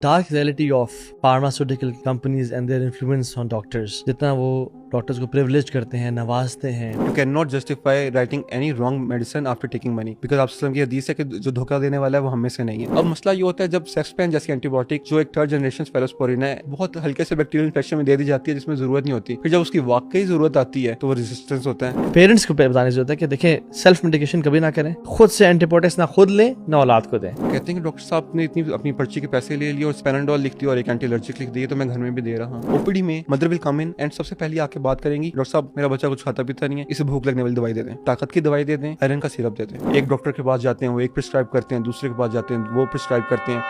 Dark reality of pharmaceutical companies and their influence on doctors, जितना वो doctors को privilege करते हैं, नवाजते हैं। You cannot justify writing any wrong medicine after taking money because आप वसल्लम की हदीस है कि जो धोखा देने वाला है वो हम में से नहीं है। अब मसला ये होता है जब सेक्सपेन जैसी एंटीबायोटिक जो एक थर्ड जनरेशन फेलोस्पोरिन है बहुत हल्के से बैक्टीरियल इन्फेक्शन में दे दी जाती है जिसमें जरूरत नहीं होती, फिर जब उसकी वाकई जरूरत आती है तो वो रेजिस्टेंस होता है। पेरेंट्स को बताने से होता है कि देखें, सेल्फ मेडिकेशन कभी ना करें, खुद से एंटीबायोटिक्स ना खुद लें ना औलाद को दें। कहते हैं कि डॉक्टर साहब ने इतनी अपनी पर्ची के पैसे ले लिए और स्पेनाडोल लिख दिया और एक एंटी एलर्जिक लिख दी, तो मैं घर में भी दे रहा हूँ। ओपीडी में mother will come in and सबसे पहले आके बात करेंगी, डॉक्टर साहब मेरा बच्चा कुछ खाता पीता नहीं है, इसे भूख लगने वाली दवाई दे दें, ताकत की दवाई दे दें, आयरन का सिरप दे दें। एक डॉक्टर के पास जाते हैं वो एक प्रिस्क्राइब करते हैं, दूसरे के पास जाते हैं वो प्रिस्क्राइब करते हैं।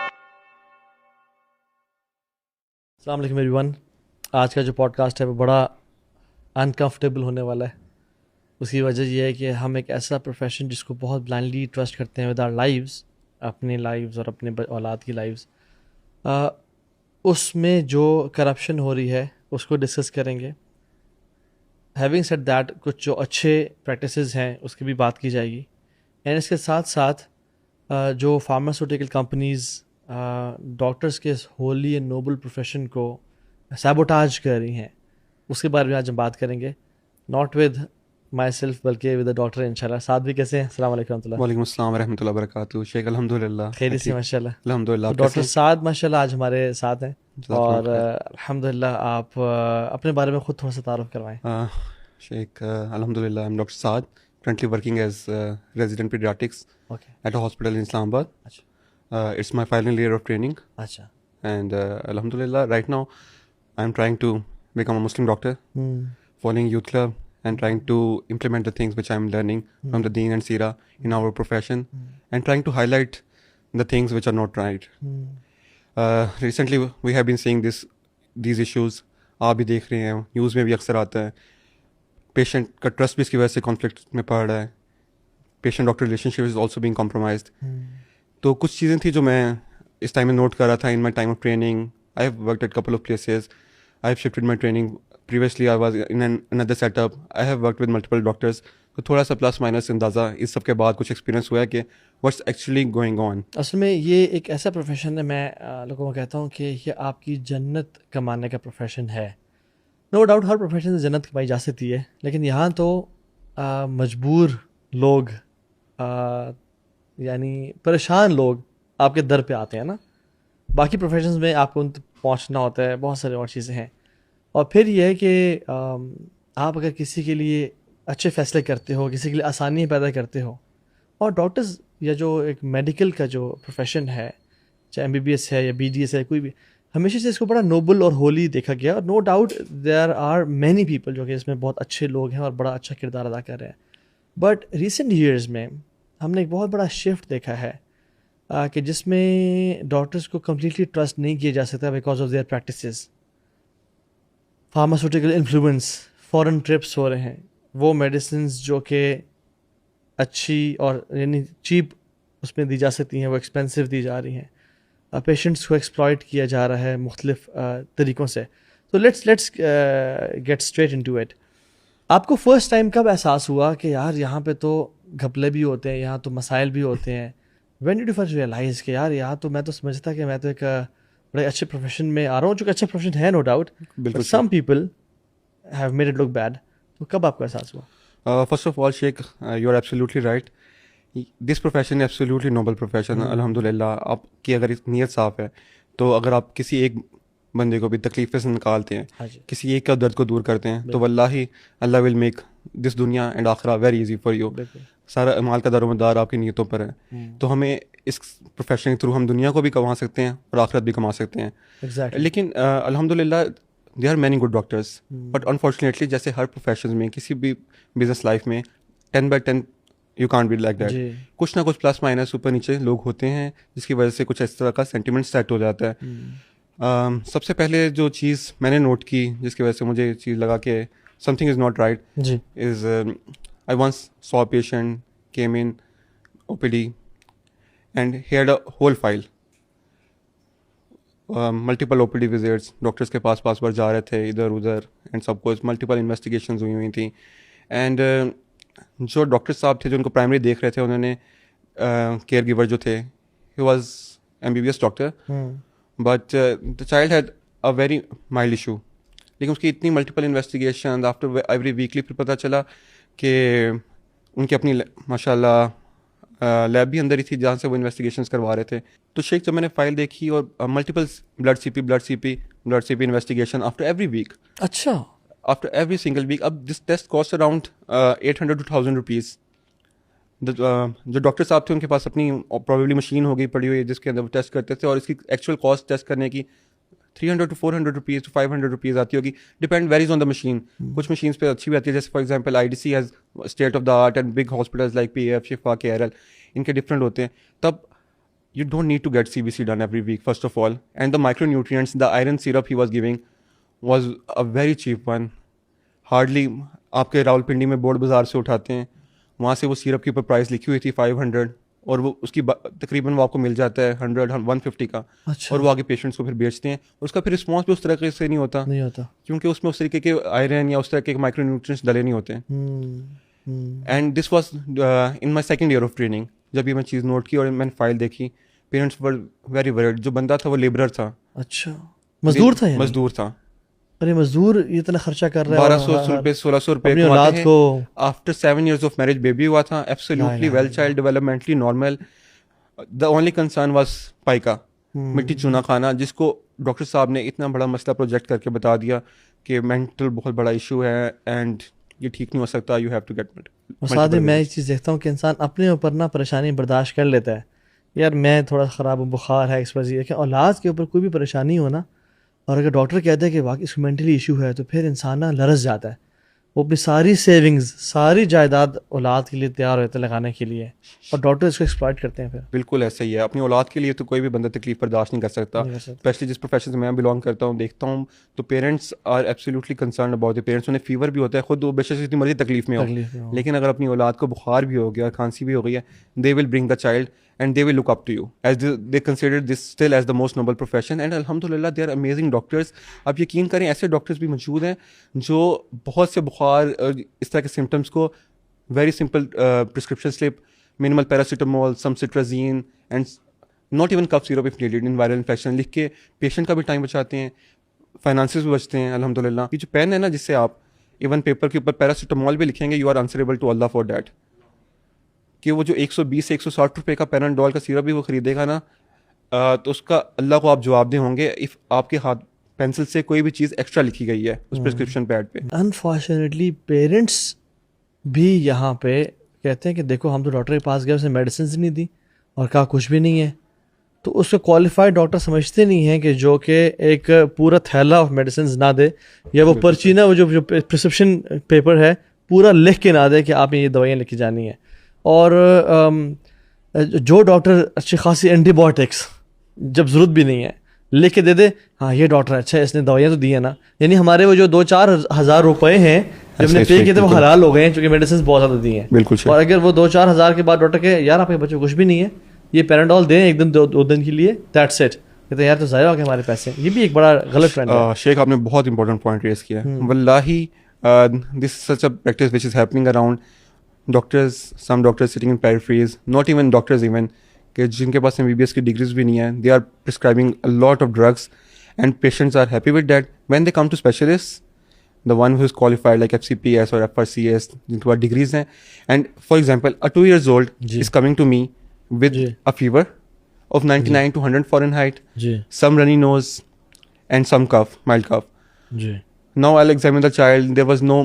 अस्सलाम वालेकुम एवरीवन। आज का जो पॉडकास्ट है वो बड़ा अनकंफर्टेबल होने वाला है। उसकी वजह यह है कि हम एक ऐसा प्रोफेशन जिसको बहुत ब्लाइंडली ट्रस्ट करते हैं विद आवर लाइव्स, अपने लाइव्स और अपने औलाद की लाइव्स, उसमें जो करप्शन हो रही है उसको डिस्कस करेंगे। हैविंग सेड दैट, कुछ जो अच्छे प्रैक्टिसेस हैं उसकी भी बात की जाएगी। एंड इसके साथ साथ जो फार्मास्यूटिकल कंपनीज़ डॉक्टर्स के होली एंड नोबल प्रोफेशन को सैबोटाज कर रही हैं उसके बारे में आज हम बात करेंगे। नॉट विद माई सेल्फ बल्कि विद द डॉक्टर इंशाल्लाह। साथ भी कैसे हैं? अस्सलाम वालेकुम रहमतुल्लाह। वालेकुम अस्सलाम रहमतुल्लाह बरकातहू। शेख अल्हम्दुलिल्लाह खैर से माशाल्लाह। अल्हम्दुलिल्लाह। तो डॉक्टर साद माशाल्लाह आज हमारे साथ हैं और अल्हम्दुलिल्लाह आप अपने बारे में खुद थोड़ा सा तारुफ करवाएं। शेख अल्हम्दुलिल्लाह, I M doctor Saad, currently working as resident pediatrics at a hospital in Islamabad. It's my final year of training. And alhamdulillah, right now I'm trying to become a Muslim doctor, following youth club and trying to implement the things which I'm learning from the Deen and Seerah in our profession, and trying to highlight the things which are not right. Recently we have been seeing these issues. आप भी देख रहे हैं, news में भी अक्सर आता है। पेशेंट का ट्रस्ट भी इसकी वजह से कॉन्फ्लिक्ट में पड़ रहा है। Patient doctor relationship is also being compromised. तो कुछ चीज़ें थी जो मैं इस टाइम में नोट कर रहा था in my time of training. I have worked at couple of places, I have shifted my training. Previously I was in another setup, I have worked with multiple doctors. तो थोड़ा सा plus minus अंदाज़ा इस सब के बाद कुछ experience हुआ है कि व्हाट्स एक्चुअली गोइंग ऑन। असल में ये एक ऐसा प्रोफेशन है, मैं लोगों को कहता हूँ कि ये आपकी जन्नत कमाने का प्रोफेशन है। नो डाउट हर प्रोफेशन से जन्नत कमाई जा सकती है, लेकिन यहाँ तो मजबूर लोग, यानी परेशान लोग आपके दर पे आते हैं ना। बाकी प्रोफेशंस में आपको उन तक पहुँचना होता है, बहुत सारे और चीज़ें हैं। और फिर यह है कि आप अगर किसी के लिए अच्छे फैसले करते हो, किसी के लिए आसानी पैदा करते हो, और डॉक्टर्स या जो एक मेडिकल का जो प्रोफेशन है, चाहे MBBS है या BDS है, कोई भी, हमेशा से इसको बड़ा नोबल और होली देखा गया। और no doubt there are many people जो कि इसमें बहुत अच्छे लोग हैं और बड़ा अच्छा किरदार अदा कर रहे हैं। बट रिसेंट ईयर्स में हमने एक बहुत बड़ा शिफ्ट देखा है कि जिसमें डॉक्टर्स को कम्प्लीटली ट्रस्ट नहीं किया जा सकता because of their practices. Pharmaceutical influence, foreign trips हो रहे हैं, वो मेडिसिन्स जो कि अच्छी और यानी चीप उसमें दी जा सकती हैं वो एक्सपेंसिव दी जा रही हैं। पेशेंट्स को एक्सप्लॉइट किया जा रहा है मुख्तलिफ तरीक़ों से। तो let's get straight into it. आपको फ़र्स्ट टाइम कब एहसास हुआ कि यार यहाँ पे तो घपले भी होते हैं, यहाँ तो मसाइल भी होते हैं? When did you first realise कि यार यहाँ तो मैं तो समझता कि मैं तो एक बड़े अच्छे प्रोफेशन में आ रहा हूँ, जो कि अच्छा प्रोफेशन है no doubt, but some people have made it look bad. तो कब आपको एहसास हुआ? First of all Sheikh, you are absolutely right. This profession absolutely noble profession. अल्हम्दुलिल्लाह, आपकी अगर नीयत साफ़ है तो अगर आप किसी एक बंदे को भी तकलीफ़ से निकालते हैं, किसी एक का दर्द को दूर करते हैं, तो वल्लाही अल्लाह विल मेक दिस दुनिया एंड आखिरा वेरी इजी फॉर यू। सारा अमाल का दारोमदार आपकी नीयतों पर है। तो हमें इस प्रोफेशन के थ्रू हम दुनिया को भी कमा सकते हैं और आखिरत भी कमा सकते हैं। लेकिन अल्हम्दुलिल्लाह there are many good doctors, but unfortunately जैसे हर प्रोफेशन में, किसी भी बिजनेस लाइफ में 10/10 you can't be like that. कुछ ना कुछ प्लस माइनस ऊपर नीचे लोग होते हैं, जिसकी वजह से कुछ इस तरह का सेंटिमेंट सेट हो जाता है। सबसे पहले जो चीज़ मैंने नोट की जिसकी वजह से मुझे ये चीज़ लगा कि something is not right is I once saw patient came in OPD and he had a whole file, multiple OPD visits, doctors के पास बार जा रहे थे इधर उधर, एंड सब कुछ मल्टीपल इन्वेस्टिगेशंस हुई थी। एंड जो डॉक्टर साहब थे जो उनको प्राइमरी देख रहे थे, उन्होंने केयर गिवर जो थे, he was MBBS doctor, but the child had a very mild issue, लेकिन उसकी इतनी multiple investigation after every weekly फिर पता चला कि उनकी अपनी माशाल्लाह लैब भी अंदर ही थी जहाँ से वो इन्वेस्टिगेशंस करवा रहे थे। तो शेख जब मैंने फ़ाइल देखी और multiple blood C P investigation after every week, अच्छा, आफ्टर एवरी सिंगल वीक। अब this test cost around 800 to 1000 rupees. जो डॉक्टर साहब थे उनके पास अपनी प्रॉबेबली मशीन हो गई पड़ी हुई है जिसके अंदर वो टेस्ट करते थे, और इसकी एक्चुअल कॉस्ट टेस्ट करने की 300 to 400 रुपीज़ to 500 रुपीज़ आती होगी, depend varies on the machine. कुछ मशीन्स पे अच्छी भी आती है, जैसे for example IDC has state of the art and big hospitals like PF, Shifa, KRL, इनके डिफरेंट होते हैं। तब you don't need to get CBC done every week first of all, and the micronutrients, the iron syrup he was giving was a very cheap one, hardly आपके रावलपिंडी में board बाज़ार से उठाते हैं, वहाँ से वो सिरप के ऊपर प्राइस लिखी हुई थी 500, और वो उसकी तकरीबन वो आपको मिल जाता है 100-150 का। अच्छा। और वो आगे पेशेंट्स को फिर बेचते हैं, और उसका फिर रिस्पॉन्स भी उस तरीके से नहीं होता क्योंकि उसमें उस तरीके के आयरन या उस तरह के माइक्रोन्यूट्रिएंट्स डले नहीं होते। And this was in my second year of training. जब ये मैं चीज़ नोट की और मैंने फाइल देखी, पेरेंट्स वर वेरी वरीड। जो बंदा था वो लेबरर था। अच्छा, मजदूर था? मजदूर था। अरे मजदूर इतना खर्चा कर रहा है, 1200 रुपये 1600 रुपये अपनी औलाद को। After 7 years of marriage baby हुआ था, absolutely well child, developmentally normal. The only concern was pica, मिट्टी चूना खाना, जिसको डॉक्टर साहब ने इतना बड़ा मसला प्रोजेक्ट करके बता दिया कि मेंटल बहुत बड़ा इशू है एंड ये ठीक नहीं हो सकता, यू हैव टू गेट। साथ ही मैं एक चीज़ देखता हूँ कि इंसान अपने ऊपर ना परेशानी बर्दाश्त कर लेता है, यार मैं थोड़ा ख़राब हूँ, बुखार है, इस वजह कि औलाद के ऊपर कोई भी परेशानी हो ना, और अगर डॉक्टर कहते हैं कि वाकई इसको मेंटली इशू है, तो फिर इंसान ना लरस जाता है। वो अपनी सारी सेविंग्स, सारी जायदाद औलाद के लिए तैयार होते हैं लगाने के लिए, और डॉक्टर इसको एक्सप्लॉइट करते हैं फिर। बिल्कुल ऐसा ही है। अपनी औलाद के लिए तो कोई भी बंदा तकलीफ बर्दाश्त नहीं कर सकता। स्पेशली जिस प्रोफेशन से मैं बिलोंग करता हूँ, देखता हूँ तो parents are absolutely concern about the parents. उन्हें फीवर भी होता है, खुद वो बेशक जितनी मर्जी तकलीफ में हो, लेकिन अगर अपनी औलाद को बुखार भी हो गया, खांसी भी हो गई है, they will bring the child and they will look up to you as they consider this still as the most noble profession, and alhamdulillah they are amazing doctors। आप यकीन करें ऐसे डॉक्टर्स भी मौजूद हैं जो बहुत से बुखार इस तरह के सिम्टम्स को very simple prescription slip, minimal paracetamol, some cetirizine and not even cough syrup if needed in viral infection लिख के पेशेंट का भी टाइम बचाते हैं, फाइनेंसेस भी बचते हैं अल्हम्दुलिल्लाह। ये जो पेन है ना जिससे आप इवन पेपर के ऊपर पैरासीटामोल भी लिखेंगे, you are answerable to Allah for that. कि वो जो 120 से 160 रुपये का पैराडोल का सिरप भी वो ख़रीदेगा ना, तो उसका अल्लाह को आप जवाब दे होंगे इफ़ आपके हाथ पेंसिल से कोई भी चीज़ एक्स्ट्रा लिखी गई है उस प्रिस्क्रिप्शन पैड पे। अनफॉर्चुनेटली पेरेंट्स भी यहाँ पे कहते हैं कि देखो हम तो डॉक्टर के पास गए, उसने मेडिसिन नहीं दी और कहा कुछ भी नहीं है, तो उसको क्वालिफाइड डॉक्टर समझते नहीं हैं कि जो कि एक पूरा थैला ऑफ मेडिसिन ना दे, या वो पर्ची ना, वो जो प्रिस्क्रिप्शन पेपर है पूरा लिख के ना दे कि आप ये दवाइयाँ लिखी जानी है। और जो डॉक्टर अच्छी खासी एंटीबायोटिक्स जब ज़रूरत भी नहीं है लिख के दे दे, हाँ ये डॉक्टर अच्छा है, इसने दवाइयाँ तो दी है ना, यानी हमारे वो जो 2-4 हज़ार रुपए हैं जब हमने पे किए थे वो हलाल हो गए हैं, क्योंकि मेडिसिन बहुत ज़्यादा दी हैं। बिल्कुल। और अगर वो 2-4 हज़ार के बाद डॉक्टर के यार आपके बच्चे कुछ भी नहीं है, ये पैराडोल दें एक दिन 2 दिन के लिए, दैट्स इट, कहते यार तो ज़ाहिर हो गए हमारे पैसे। ये भी एक बड़ा गलत ट्रेंड है। शेख आपने बहुत इंपॉर्टेंट पॉइंट रेस किया। वल्लाही this such a practice which is happening around doctors, some doctors sitting in peripheries, not even doctors even, कि जिनके पास MBBS की डिग्रीज भी नहीं है, they are prescribing a lot of drugs and patients are happy with that. When they come to specialist, the one who is qualified like FCPS और FRCS, जिनके पास डिग्रीज हैं, and for example a 2 years old is coming to me with a fever of 99 to 100 Fahrenheit, some runny nose and some cough, mild cough. Now I'll examine the child. There was no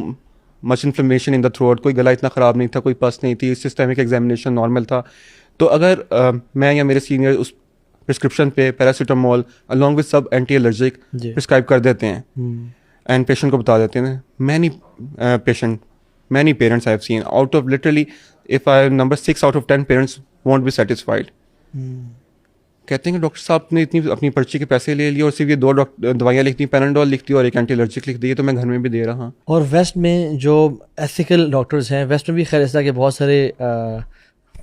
much inflammation in the throat. कोई गला इतना ख़राब नहीं था, कोई पस नहीं थी, सिस्टमिक एग्जामिनेशन नॉर्मल था। तो अगर मैं या मेरे सीनियर उस प्रिस्क्रिप्शन पे पैरासीटामोल अलॉन्ग विद सब एंटी एलर्जिक प्रिस्क्राइब कर देते हैं एंड पेशेंट को बता देते हैं, many parents I have seen, out of literally if I number 6 out of 10 parents won't be satisfied. कहते हैं कि डॉक्टर साहब ने इतनी अपनी पर्ची के पैसे ले लिए और सिर्फ ये 2 दवाइयाँ लिख दी, पैराडोल लिख दी और एक एंटी एलर्जिक लिख दी, तो मैं घर में भी दे रहा हूँ। और वेस्ट में जो एथिकल डॉक्टर्स हैं, वेस्ट में भी खैर ऐसा कि बहुत सारे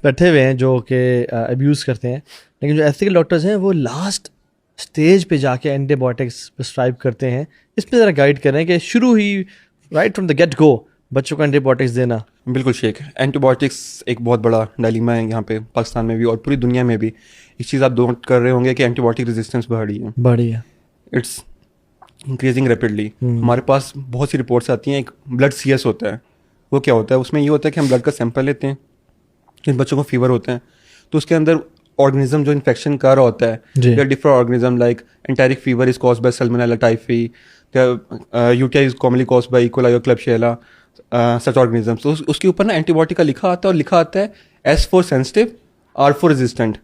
बैठे हुए हैं जो कि अब्यूज़ करते हैं, लेकिन जो एथिकल डॉक्टर्स हैं वो लास्ट स्टेज पे जाके एंटीबायोटिक्स प्रिस्क्राइब करते हैं। इस पर ज़रा गाइड करें कि शुरू ही right from the get go बच्चों को एंटीबायोटिक्स देना? बिल्कुल शेख, एंटीबायोटिक्स एक बहुत बड़ा डायलेमा है यहाँ पे पाकिस्तान में भी और पूरी दुनिया में भी। एक चीज़ आप नोट कर रहे होंगे कि एंटीबायोटिक रेजिस्टेंस बढ़ रही है। It's increasing rapidly. हमारे पास बहुत सी रिपोर्ट्स आती हैं। एक ब्लड CS होता है, वो क्या होता है, उसमें ये होता है कि हम ब्लड का सैंपल लेते हैं, जिन बच्चों को फीवर होते हैं तो उसके अंदर ऑर्गेनिज्म जो इन्फेक्शन कर रहा होता है, there different organism like enteric fever is caused by salmonella typhi, UTI is commonly caused by E coli और क्लबशियला, सच ऑर्गेनिज्म। तो उसके ऊपर ना एंटीबायोटिक का लिखा आता है, और लिखा आता है S for sensitive, R for resistant.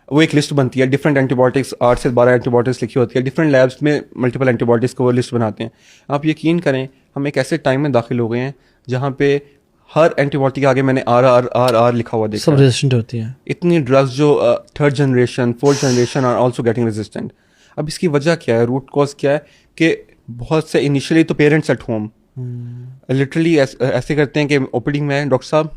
वो एक लिस्ट बनती है, डिफरेंट एंटीबायोटिक्स, 8 से 12 एंटीबायोटिक्स लिखी होती है। डिफरेंट लैब्स में मल्टीपल एंटीबायोटिक्स को वो लिस्ट बनाते हैं। आप यकीन करें, हम एक ऐसे टाइम में दाखिल हो गए हैं जहाँ पे हर एंटीबायोटिक के आगे मैंने R लिखा हुआ देखा। सब रेजिस्टेंट होती हैं। इतनी ड्रग्स जो 3rd generation 4th generation are also getting resistant. अब इसकी वजह क्या है, रूट कॉज क्या है? कि बहुत से इनिशियली तो पेरेंट्स एट होम लिटरली ऐसे करते हैं कि ओपीडी में डॉक्टर साहब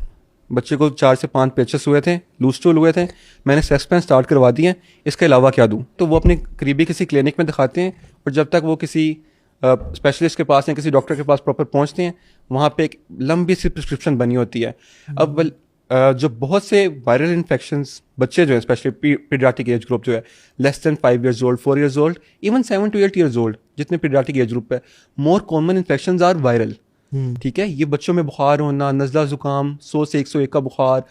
बच्चे को 4 से 5 पेचेस हुए थे, लूज स्टूल हुए थे, मैंने सेक्सपेन स्टार्ट करवा दिए, इसके अलावा क्या दूं? तो वो अपने करीबी किसी क्लिनिक में दिखाते हैं, और जब तक वो किसी स्पेशलिस्ट के पास या किसी डॉक्टर के पास प्रॉपर पहुंचते हैं, वहाँ पे एक लंबी सी प्रिस्क्रिप्शन बनी होती है। अब जो बहुत से वायरल इन्फेक्शंस बच्चे जो है, स्पेशली पीडियाट्रिक एज ग्रुप जो है, less than 5 years old, 4 years old, even 7 to 8 years old, जितने पीडियाट्रिक एज ग्रुप है, more common infections are viral. ठीक है, ये बच्चों में बुखार होना, नज़ला जुकाम, 100 से 101 का बुखार,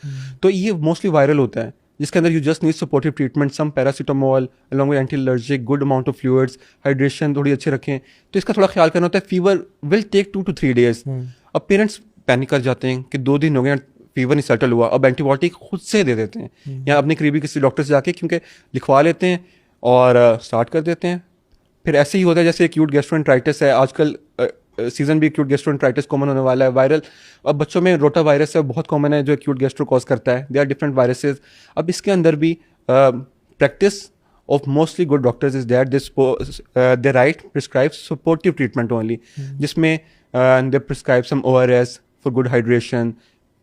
तो ये मोस्टली वायरल होता है, जिसके अंदर you just need supportive treatment, some paracetamol along with anti allergic, good amount of fluids, hydration थोड़ी अच्छी रखें। तो इसका थोड़ा ख्याल करना होता है। Fever will take 2 to 3 days। अब पेरेंट्स पैनिक कर जाते हैं कि 2 दिन हो गए, फीवर नहीं सेटल हुआ, अब एंटीबायोटिक खुद से दे देते हैं, या अपने करीबी किसी डॉक्टर से जाके क्योंकि लिखवा लेते हैं और स्टार्ट कर देते हैं। फिर ऐसे ही होता है जैसे एक्यूट गैस्ट्रोएंटराइटिस है, आजकल सीजन भी एक्यूट गैस्ट्रोएंटराइटिस कॉमन होने वाला है, वायरल। अब बच्चों में रोटा वायरस है, बहुत कॉमन है, जो एक्यूट गैस्ट्रो कॉज करता है। They are different viruses. अब इसके अंदर भी practice of mostly good doctors is that they write prescribe supportive treatment only, जिसमें they prescribe some ORS for good hydration।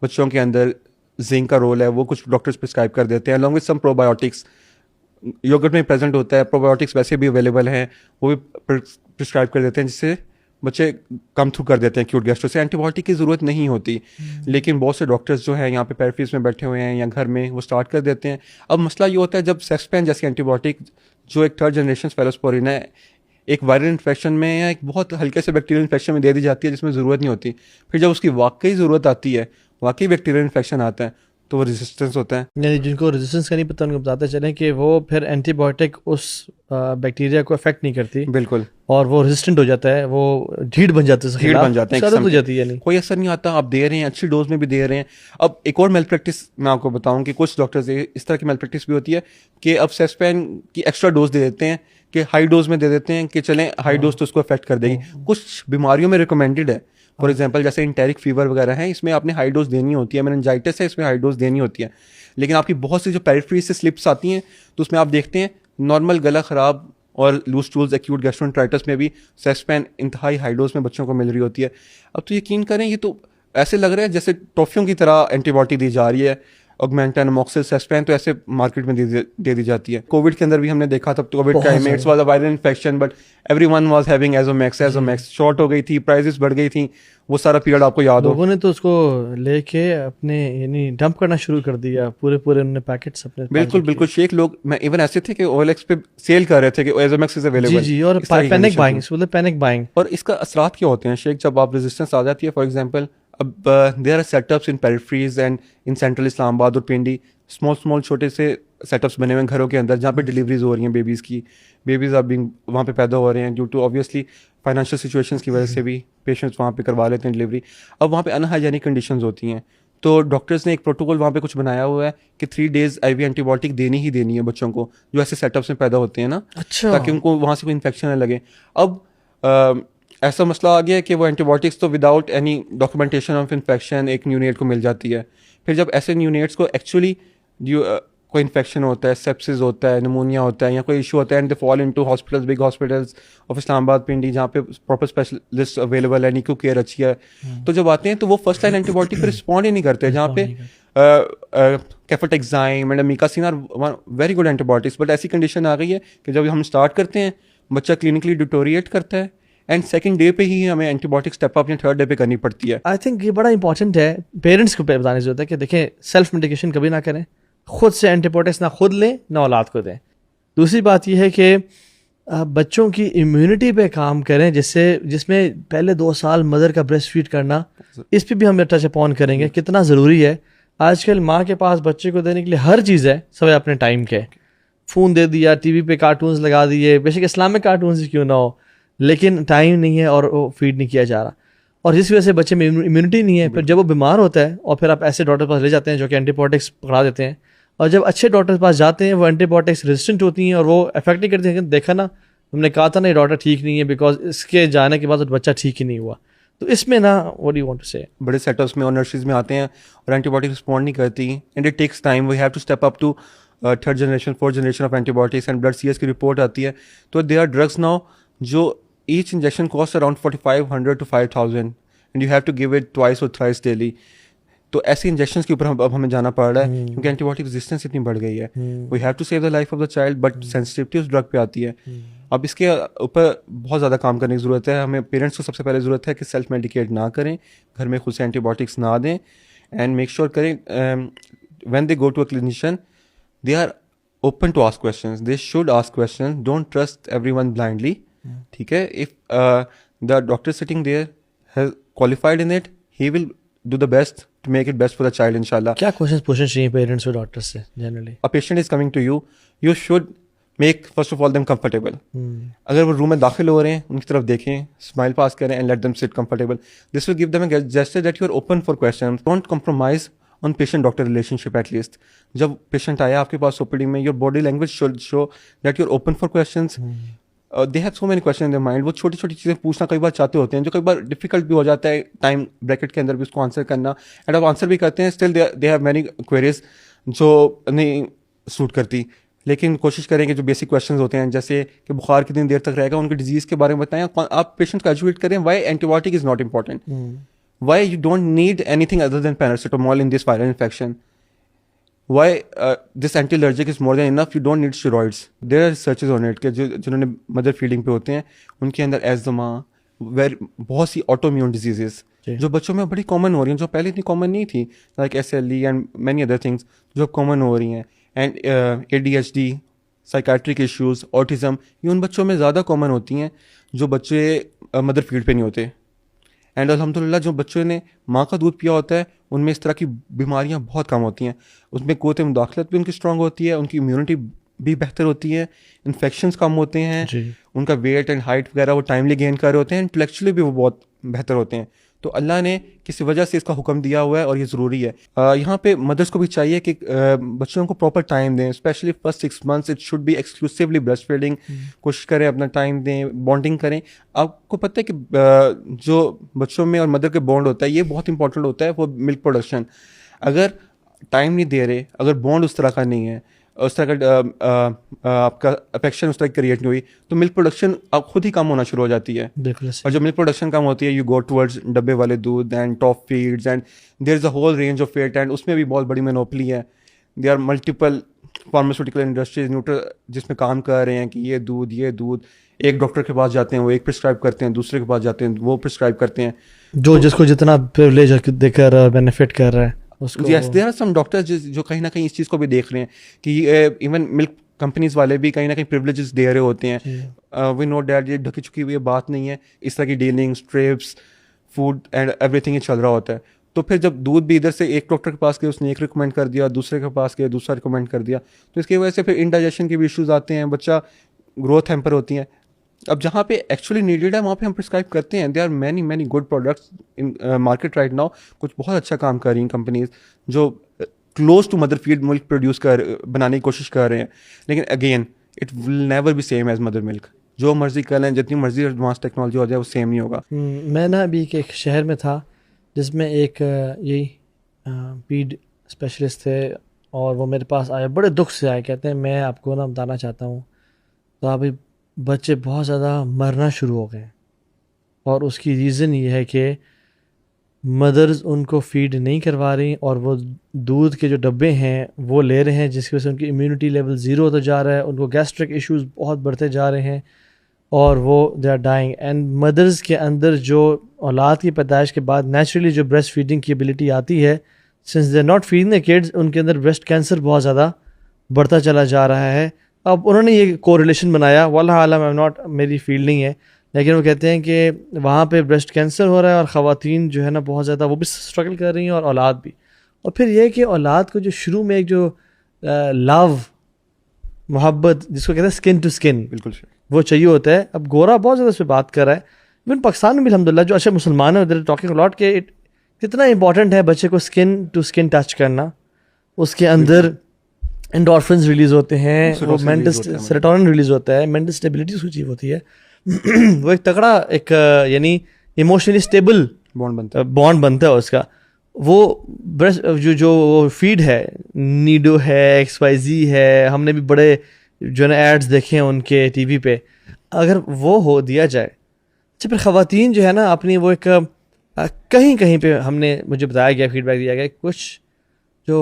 बच्चों के अंदर जिंक का रोल है, वो कुछ डॉक्टर्स प्रिस्क्राइब कर देते हैं, along with some probiotics। Yoghurt में प्रेजेंट होता है, प्रोबायोटिक्स वैसे भी अवेलेबल हैं, वो भी प्रिस्क्राइब कर देते हैं, जिससे बच्चे कम थ्रू कर देते हैं एक्यूट गैस्ट्रो से। एंटीबायोटिक की ज़रूरत नहीं होती, लेकिन बहुत से डॉक्टर्स जो हैं यहाँ पे पैराफीस में बैठे हुए हैं या घर में, वो स्टार्ट कर देते हैं। अब मसला ये होता है जब सेक्सपेन जैसी एंटीबायोटिक जो एक 3rd जनरेशन स्फेलोस्पोरिन है, एक वायरल इन्फेक्शन में या एक बहुत हल्के से बैक्टीरियल इन्फेक्शन में दे दी जाती है जिसमें ज़रूरत नहीं होती, फिर जब उसकी वाकई ज़रूरत आती है, वाकई बैक्टीरियल इन्फेक्शन आता है, तो वो रेजिस्टेंस होता है। यानी जिनको रेजिस्टेंस का नहीं पता उनको बताते चलें कि वो फिर एंटीबायोटिक उस बैक्टीरिया को अफेक्ट नहीं करती, बिल्कुल, और वो रेजिस्टेंट हो जाता है, वो ढीठ बन जाते हैं, ढीठ बन जाते हैं, हो जाती है, नहीं कोई असर नहीं आता। आप दे रहे हैं, अच्छी डोज में भी दे रहे हैं। अब एक और मेल प्रैक्टिस मैं आपको बताऊं कि कुछ डॉक्टर्स इस तरह की मेल प्रैक्टिस भी होती है कि अब सेस्पेन की एक्स्ट्रा डोज दे देते हैं, कि हाई डोज में दे देते हैं कि चलें हाई डोज तो उसको अफेक्ट कर देगी। कुछ बीमारियों में रिकमेंडेड है, फॉर एग्जांपल जैसे इंटेरिक फीवर वगैरह है, इसमें आपने हाई डोज देनी होती है। मेनिंजाइटिस है, इसमें हाई डोज देनी होती है। लेकिन आपकी बहुत सी जो पेरिफेरी से स्लिप्स आती हैं, तो उसमें आप देखते हैं नॉर्मल गला ख़राब और लूज स्टूल्स, एक्यूट गैस्ट्रोएंटराइटिस में भी सेस्पेन इंतहाई हाई डोज में बच्चों को मिल रही होती है। अब तो यकीन करें, ये तो ऐसे लग रहा है जैसे टॉफियों की तरह एंटीबायोटिक दी जा रही है। ऑगमेंटन, अमोक्सिल, सेस्पेन तो ऐसे मार्केट में दे दी जाती है। कोविड के अंदर भी हमने देखा था, कोविड टाइम में it's was a viral infection, but everyone was having Azomax short हो गई थी, प्राइसेस बढ़ गई थी, वो सारा पीरियड आपको याद हो। लोगों ने तो उसको लेके अपने यानी डंप करना शुरू कर दिया, पूरे उन्होंने पैकेट्स अपने। बिल्कुल शेख, लोग मैं इवन ऐसे थे कि OLX पे सेल कर रहे थे कि एजोमैक्स इज अवेलेबल। जी, और पैनिक बाइंग। और इसका असरात क्या होते हैं शेख, जब आप रेजिस्टेंस आ जाती है, फॉर एग्जांपल अब there are setups in peripheries and in central Islamabad और पिंडी, स्मॉल छोटे से सेटअप्स बने हुए हैं घरों के अंदर, जहाँ पे डिलीवरीज हो रही हैं बेबीज़ की। बेबीज़ अब वहाँ पे पैदा हो रहे हैं due to obviously financial situations की वजह से भी पेशेंट्स वहाँ पे करवा लेते हैं डिलीवरी। अब वहाँ पे अनहाइजेनिक कंडीशंस होती हैं, तो डॉक्टर्स ने एक प्रोटोकॉल वहाँ पे कुछ बनाया हुआ है कि 3 days IV एंटीबायोटिक देनी ही देनी है बच्चों को जो ऐसे सेटअप्स में पैदा होते हैं ना। अच्छा। ताकि उनको वहाँ से कोई इन्फेक्शन न लगे। अब ऐसा मसला आ गया है कि वो एंटीबायोटिक्स तो without any documentation of infection एक न्यूनेट को मिल जाती है। फिर जब ऐसे न्यूनेट्स को एक्चुअली कोई इन्फेक्शन होता है, सेप्सिस होता है, निमोनिया होता है, या कोई इशू होता है, and they fall into hospitals, big hospitals of Islamabad, Pindi, जहाँ पे प्रॉपर स्पेशलिस्ट अवेलेबल है, निकू केयर अच्छी है, तो जब आते हैं तो वो फर्स्ट लाइन एंटीबायोटिक पर रिस्पॉन्ड ही नहीं करते। जहाँ पे cefotaxime and amikacin are very good antibiotics, but ऐसी कंडीशन आ गई है कि जब हम स्टार्ट करते हैं, बच्चा क्लिनिकली डिटोरिएट करता है, एंड सेकंड डे पे ही हमें एंटीबायोटिक स्टेप अप या थर्ड डे पे करनी पड़ती है। आई थिंक ये बड़ा इंपॉर्टेंट है, पेरेंट्स को बताने की जरूरत है कि देखें सेल्फ मेडिकेशन कभी ना करें, खुद से एंटीबायोटिक्स ना खुद लें ना औलाद को दें। दूसरी बात यह है कि बच्चों की इम्यूनिटी पे काम करें, जिसमें पहले 2 साल मदर का ब्रेस्ट फीड करना, इस पे भी हम टच अपॉन करेंगे कितना ज़रूरी है। आजकल माँ के पास बच्चे को देने के लिए हर चीज़ है, सब अपने टाइम के, फ़ोन दे दिया, टीवी पे कार्टून्स लगा दिए, बेशक इस्लामिक कार्टून्स ही क्यों ना हो, लेकिन टाइम नहीं है और वो फीड नहीं किया जा रहा, और जिस वजह से बच्चे में इम्यूनिटी नहीं है। फिर जब वो बीमार होता है और फिर आप ऐसे डॉक्टर के पास ले जाते हैं जो कि एंटीबायोटिक्स पकड़ा देते हैं, और जब अच्छे डॉक्टर के पास जाते हैं वो एंटीबायोटिक्स रेजिस्टेंट होती हैं और वो इफेक्ट नहीं करती हैं। देखा ना, तुमने कहा था ना ये डॉक्टर ठीक नहीं है, बिकॉज इसके जाने के बाद तो बच्चा ठीक ही नहीं हुआ। तो इसमें ना what do you want to say, बड़े सेटअप्स में और नर्सेज में आते हैं और एंटीबायोटिक रिस्पॉन्ड नहीं करती, and it takes time, we have to step up to third generation, fourth generation of antibiotics, and blood CS की रिपोर्ट आती है। तो दे आर ड्रग्स नाउ जो each injection cost around 4500 to 5000 and you have to give it twice और thrice daily. तो ऐसे injections के ऊपर अब हमें जाना पड़ रहा है क्योंकि एंटीबायोटिक रेजिस्टेंस इतनी बढ़ गई है। We have to save the life of the child, but sensitivity उस ड्रग पे आती है। अब इसके ऊपर बहुत ज़्यादा काम करने की ज़रूरत है। हमें पेरेंट्स को सबसे पहले ज़रूरत है कि सेल्फ मेडिकेट ना करें, घर में खुद से एंटीबायोटिक्स ना दें, एंड मेक श्योर करें when they go to a clinician they are open to ask questions, they should ask question, don't trust everyone blindly. ठीक है, if the doctor sitting there has qualified in it, he will do the best to make it best for the child, inshallah. क्या questions पूछने चाहिए parents को doctor से generally? A patient is coming to you, you should make first of all them comfortable. अगर वो room में दाखिल हो रहे हैं, उनकी तरफ देखें, स्माइल पास करें and let them sit comfortable. This will give them a gesture that you are open for questions. Don't compromise on patient-doctor relationship at least. जब patient आया आपके पास OPD में, your body language should show that you are open for questions. They have so many question in their mind. वो छोटी छोटी चीज़ें पूछना कई बार चाहते होते हैं जो कई बार डिफिकल्ट भी हो जाता है टाइम ब्रैकेट के अंदर भी उसको आंसर करना, एंड अब आंसर भी करते हैं, still they have many queries जो नहीं सूट करती। लेकिन कोशिश करें कि जो बेसिक क्वेश्चंस होते हैं, जैसे कि बुखार कितनी देर तक रहेगा, उनकी डिजीज़ के बारे में बताएं, आप पेशेंट को एजुकेट करें why antibiotic is not important, why you don't need anything other than paracetamol in this viral infection, why this anti-allergic is more than enough, you don't need steroids. There are researches on it कि जिन्होंने mother feeding पे होते हैं उनके अंदर asthma, बहुत सी autoimmune diseases जो बच्चों में बड़ी कॉमन हो रही हैं, जो पहले इतनी कॉमन नहीं थी, like SLE and many other things जो कॉमन हो रही हैं, and ADHD, psychiatric issues, autism, ये उन बच्चों में ज़्यादा कॉमन होती हैं जो बच्चे मदर फीड पे नहीं होते। एंड अल्हम्दुलिल्लाह जो बच्चों ने माँ का दूध पिया होता है उनमें इस तरह की बीमारियाँ बहुत कम होती हैं, उसमें क़ुव्वत मुदाखलत भी उनकी स्ट्रॉन्ग होती है, उनकी इम्यूनिटी भी बेहतर होती है, इन्फेक्शंस कम होते हैं, उनका वेट एंड हाइट वगैरह वो टाइमली गेन कर रहे होते हैं, इंटेलेक्चुअली भी वो बहुत बेहतर होते हैं। तो अल्लाह ने किसी वजह से इसका हुक्म दिया हुआ है और ये ज़रूरी है। यहाँ पे मदर्स को भी चाहिए कि बच्चों को प्रॉपर टाइम दें, specially first 6 months it should be exclusively breast feeding. कोशिश करें अपना टाइम दें, बॉन्डिंग करें। आपको पता है कि जो बच्चों में और मदर के बॉन्ड होता है ये बहुत इंपॉर्टेंट होता है, वो मिल्क प्रोडक्शन। अगर टाइम नहीं दे रहे, अगर बॉन्ड उस तरह का नहीं है, उस तरह का आपका अफेक्शन उस तरह क्रिएट नहीं हुई, तो मिल्क प्रोडक्शन अब खुद ही कम होना शुरू हो जाती है। और जब मिल्क प्रोडक्शन कम होती है यू गो टुवर्ड्स डब्बे वाले दूध and top feeds, and there is a whole range of it, and उसमें भी बहुत बड़ी मोनोपोली है। There are multiple pharmaceutical industries न्यूट्र जिसमें काम कर रहे हैं कि ये दूध एक डॉक्टर के पास जाते हैं वो एक प्रिस्क्राइब करते हैं, दूसरे के पास जाते हैं वो प्रिस्क्राइब करते हैं, जो जिसको जितना प्रिविलेज देकर बेनिफिट कर रहा है। Yes, there are some doctors जो कहीं ना कहीं इस चीज़ को भी देख रहे हैं कि इवन मिल्क कंपनीज वाले भी कहीं ना कहीं प्रिविलेजेस दे रहे होते हैं। वी नो डैट ये ढकी चुकी हुई बात नहीं है, इस तरह की dealings, trips, food and everything ये चल रहा होता है। तो फिर जब दूध भी इधर से एक डॉक्टर के पास गए, उसने एक रिकमेंड कर दिया, दूसरे के पास गए दूसरा रिकमेंड कर दिया, तो इसकी वजह से फिर इंडाइजेशन के भी इश्यूज आते हैं, बच्चा ग्रोथ हैम्पर होती हैं। अब जहाँ पे एक्चुअली नीडेड है वहाँ पे हम प्रिस्क्राइब करते हैं। There are many good products in market right now. कुछ बहुत अच्छा काम कर रही हैं कंपनीज जो close to mother feed milk बनाने की कोशिश कर रहे हैं, लेकिन again it will never be same as mother milk. जो मर्जी कर लें, जितनी मर्जी एडवांस टेक्नोलॉजी हो जाए वो सेम नहीं होगा। मैं ना अभी एक शहर में था जिसमें एक यही फीड स्पेशलिस्ट थे और वो मेरे पास आए, बड़े दुख से आए, कहते हैं मैं आपको ना बताना चाहता हूँ तो अभी बच्चे बहुत ज़्यादा मरना शुरू हो गए और उसकी रीज़न ये है कि मदर्स उनको फीड नहीं करवा रही और वो दूध के जो डब्बे हैं वो ले रहे हैं, जिसकी वजह से उनकी इम्यूनिटी लेवल ज़ीरो होता जा रहा है, उनको गैस्ट्रिक इश्यूज़ बहुत बढ़ते जा रहे हैं और वो they are dying. And mothers के अंदर जो औलाद की पैदाइश के बाद नेचुरली जो ब्रेस्ट फीडिंग की एबिलिटी आती है, since they are not feeding the kids, उनके अंदर ब्रेस्ट कैंसर बहुत ज़्यादा बढ़ता चला जा रहा है। अब उन्होंने ये कोरिलेशन बनाया, वल्लाह आलम, आई एम नॉट, मेरी फील्ड नहीं है, लेकिन वो कहते हैं कि वहाँ पे ब्रेस्ट कैंसर हो रहा है और ख़वातीन जो है ना बहुत ज़्यादा वो भी स्ट्रगल कर रही हैं और औलाद भी। और फिर ये कि औलाद को जो शुरू में एक जो लव, मोहब्बत, जिसको कहते हैं स्किन टू स्किन, बिल्कुल वो चाहिए होता है। अब गोरा बहुत ज़्यादा इस पर बात कर रहा है, इवन पाकिस्तान में भी अल्हम्दुलिल्लाह जो अच्छे मुसलमान हैं टॉकिंग अलॉट के कितना इंपॉर्टेंट है बच्चे को स्किन टू स्किन टच करना। उसके अंदर एंडोर्फिन्स रिलीज होते हैं, वो मेंटल सेरोटोनिन रिलीज होता है, मेंटल स्टेबिलिटी उसको अचीव होती है। वो एक तगड़ा एक यानी इमोशनली स्टेबल बॉन्ड बनता है उसका। वो ब्रेस्ट जो फीड है, नीडो है, XYZ है, हमने भी बड़े जो है ना एड्स देखे हैं उनके टीवी पे, अगर वो हो दिया जाए। अच्छा, फिर ख़वातीन जो है ना अपनी वो एक कहीं कहीं पे हमने, मुझे बताया गया, फीडबैक दिया गया, कुछ जो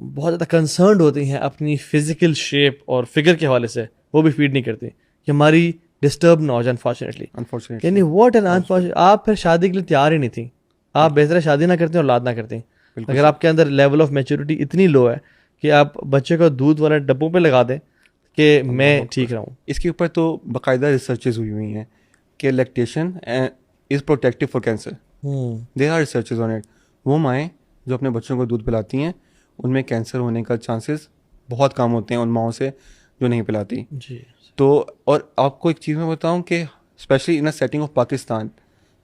बहुत ज़्यादा कंसर्न्ड होती हैं अपनी फ़िज़िकल शेप और फिगर के हवाले से, वो भी फीड नहीं करती कि हमारी डिस्टर्ब ना हो जाए अनफॉर्चुनेटली। यानी व्हाट एन अनफॉर्चुनेट, आप फिर शादी के लिए तैयार ही नहीं थी, आप बेहतर शादी ना करते और औलाद ना करते। अगर आपके अंदर लेवल ऑफ मैच्योरिटी इतनी लो है कि आप बच्चे को दूध वाले डब्बों पे लगा दें कि मैं ठीक रहूँ। इसके ऊपर तो बाकायदा रिसर्चेज हुई हैं कि lactation is protective for cancer. There are researches on it. वो माएँ जो अपने बच्चों को दूध पिलाती हैं उनमें कैंसर होने का चांसेस बहुत कम होते हैं उन माओं से जो नहीं पिलाती जी। तो और आपको एक चीज़ मैं बताऊं कि specially in a setting of Pakistan,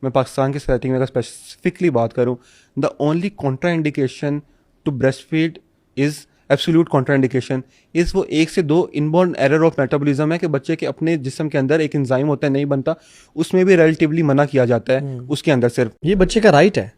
मैं पाकिस्तान की सेटिंग में अगर स्पेसिफिकली बात करूं, the only contraindication to breast feed is absolute contraindication is वो 1 से 2 इनबॉर्न एरर ऑफ मेटाबॉलिज्म है कि बच्चे के अपने जिस्म के अंदर एक एंजाइम होता है नहीं बनता, उसमें भी रिलेटिवली मना किया जाता है उसके अंदर सिर्फ। ये बच्चे का राइट है,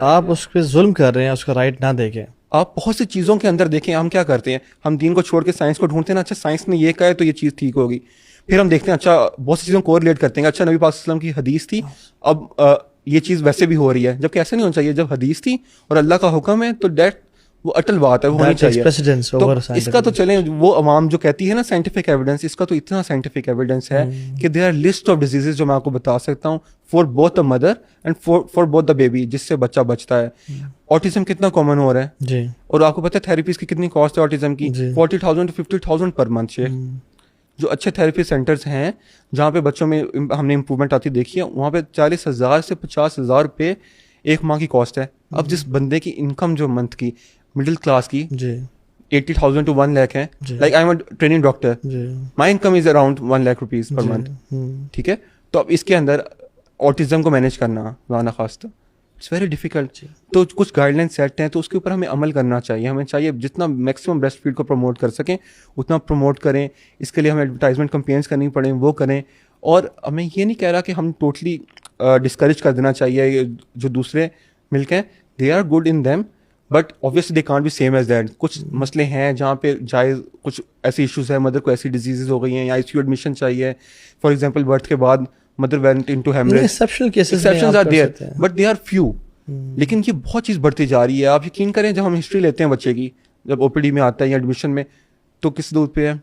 आप उस पर जुल्म कर रहे हैं, उसका राइट ना देखें। आप बहुत सी चीज़ों के अंदर देखें, हम क्या करते हैं, हम दीन को छोड़ के साइंस को ढूंढते हैं ना, अच्छा साइंस ने ये कहा है तो ये चीज़ ठीक होगी, फिर हम देखते हैं अच्छा बहुत सी चीज़ों को कोरिलेट करते हैं, अच्छा नबी पाक सल्लल्लाहु अलैहि वसल्लम की हदीस थी, अब ये चीज़ वैसे भी हो रही है, जबकि ऐसा नहीं होना चाहिए। जब हदीस थी और अल्लाह का हुक्म है तो डेट वो अटल बात है, वो होनी चाहिए। तो इसका तो चले, वो अवाम जो कहती है ना साइंटिफिक एविडेंस, इसका तो इतना साइंटिफिक एविडेंस है कि there are list of diseases जो मैं आपको बता सकता हूँ for both the mother and for both the baby, जिससे बच्चा बचता है। ऑटिज्म कितना कॉमन हो रहा है जी, और आपको पता है थेरेपीज की कितनी कॉस्ट है ऑटिज्म की, 40,000 to 50,000 पर मंथ शेख। जो अच्छे थेरेपी सेंटर्स हैं जहाँ पे बच्चों में हमने इंप्रूवमेंट आती देखी है, वहाँ पे 40,000 से 50,000 रुपये एक माह की कॉस्ट है। अब जिस बंदे की इनकम जो मंथ की मिडिल क्लास की 80,000 to 1 लाख है, like I am a training doctor, my income is around 1 lakh rupees per month, ठीक है। तो अब इसके अंदर ऑटिज्म को मैनेज करना वाना खास तो इट्स वेरी डिफिकल्ट। तो कुछ गाइडलाइन सेट हैं तो उसके ऊपर हमें अमल करना चाहिए। हमें चाहिए जितना मैक्सिमम ब्रेस्ट फीड को प्रमोट कर सकें उतना प्रमोट करें, इसके लिए हमें एडवर्टाइजमेंट कैंपेन्स करनी पड़े वो करें। और हमें ये नहीं कह रहा कि हम टोटली डिस्करेज कर देना चाहिए जो दूसरे मिल्क हैं, they are good in them but obviously they can't be same as that. कुछ मसले हैं जहाँ पे जायज़ कुछ ऐसे इश्यूज है, मदर को ऐसी डिजीजेज हो गई हैं या ICU एडमिशन चाहिए, फॉर एग्जांपल बर्थ के बाद mother went into haemorrhage, exceptions are there but they are few. लेकिन ये बहुत चीज़ बढ़ती जा रही है। आप यकीन करें जब हम हिस्ट्री लेते हैं बच्चे की, जब OPD में आता है या एडमिशन में, तो किस दूध पे है,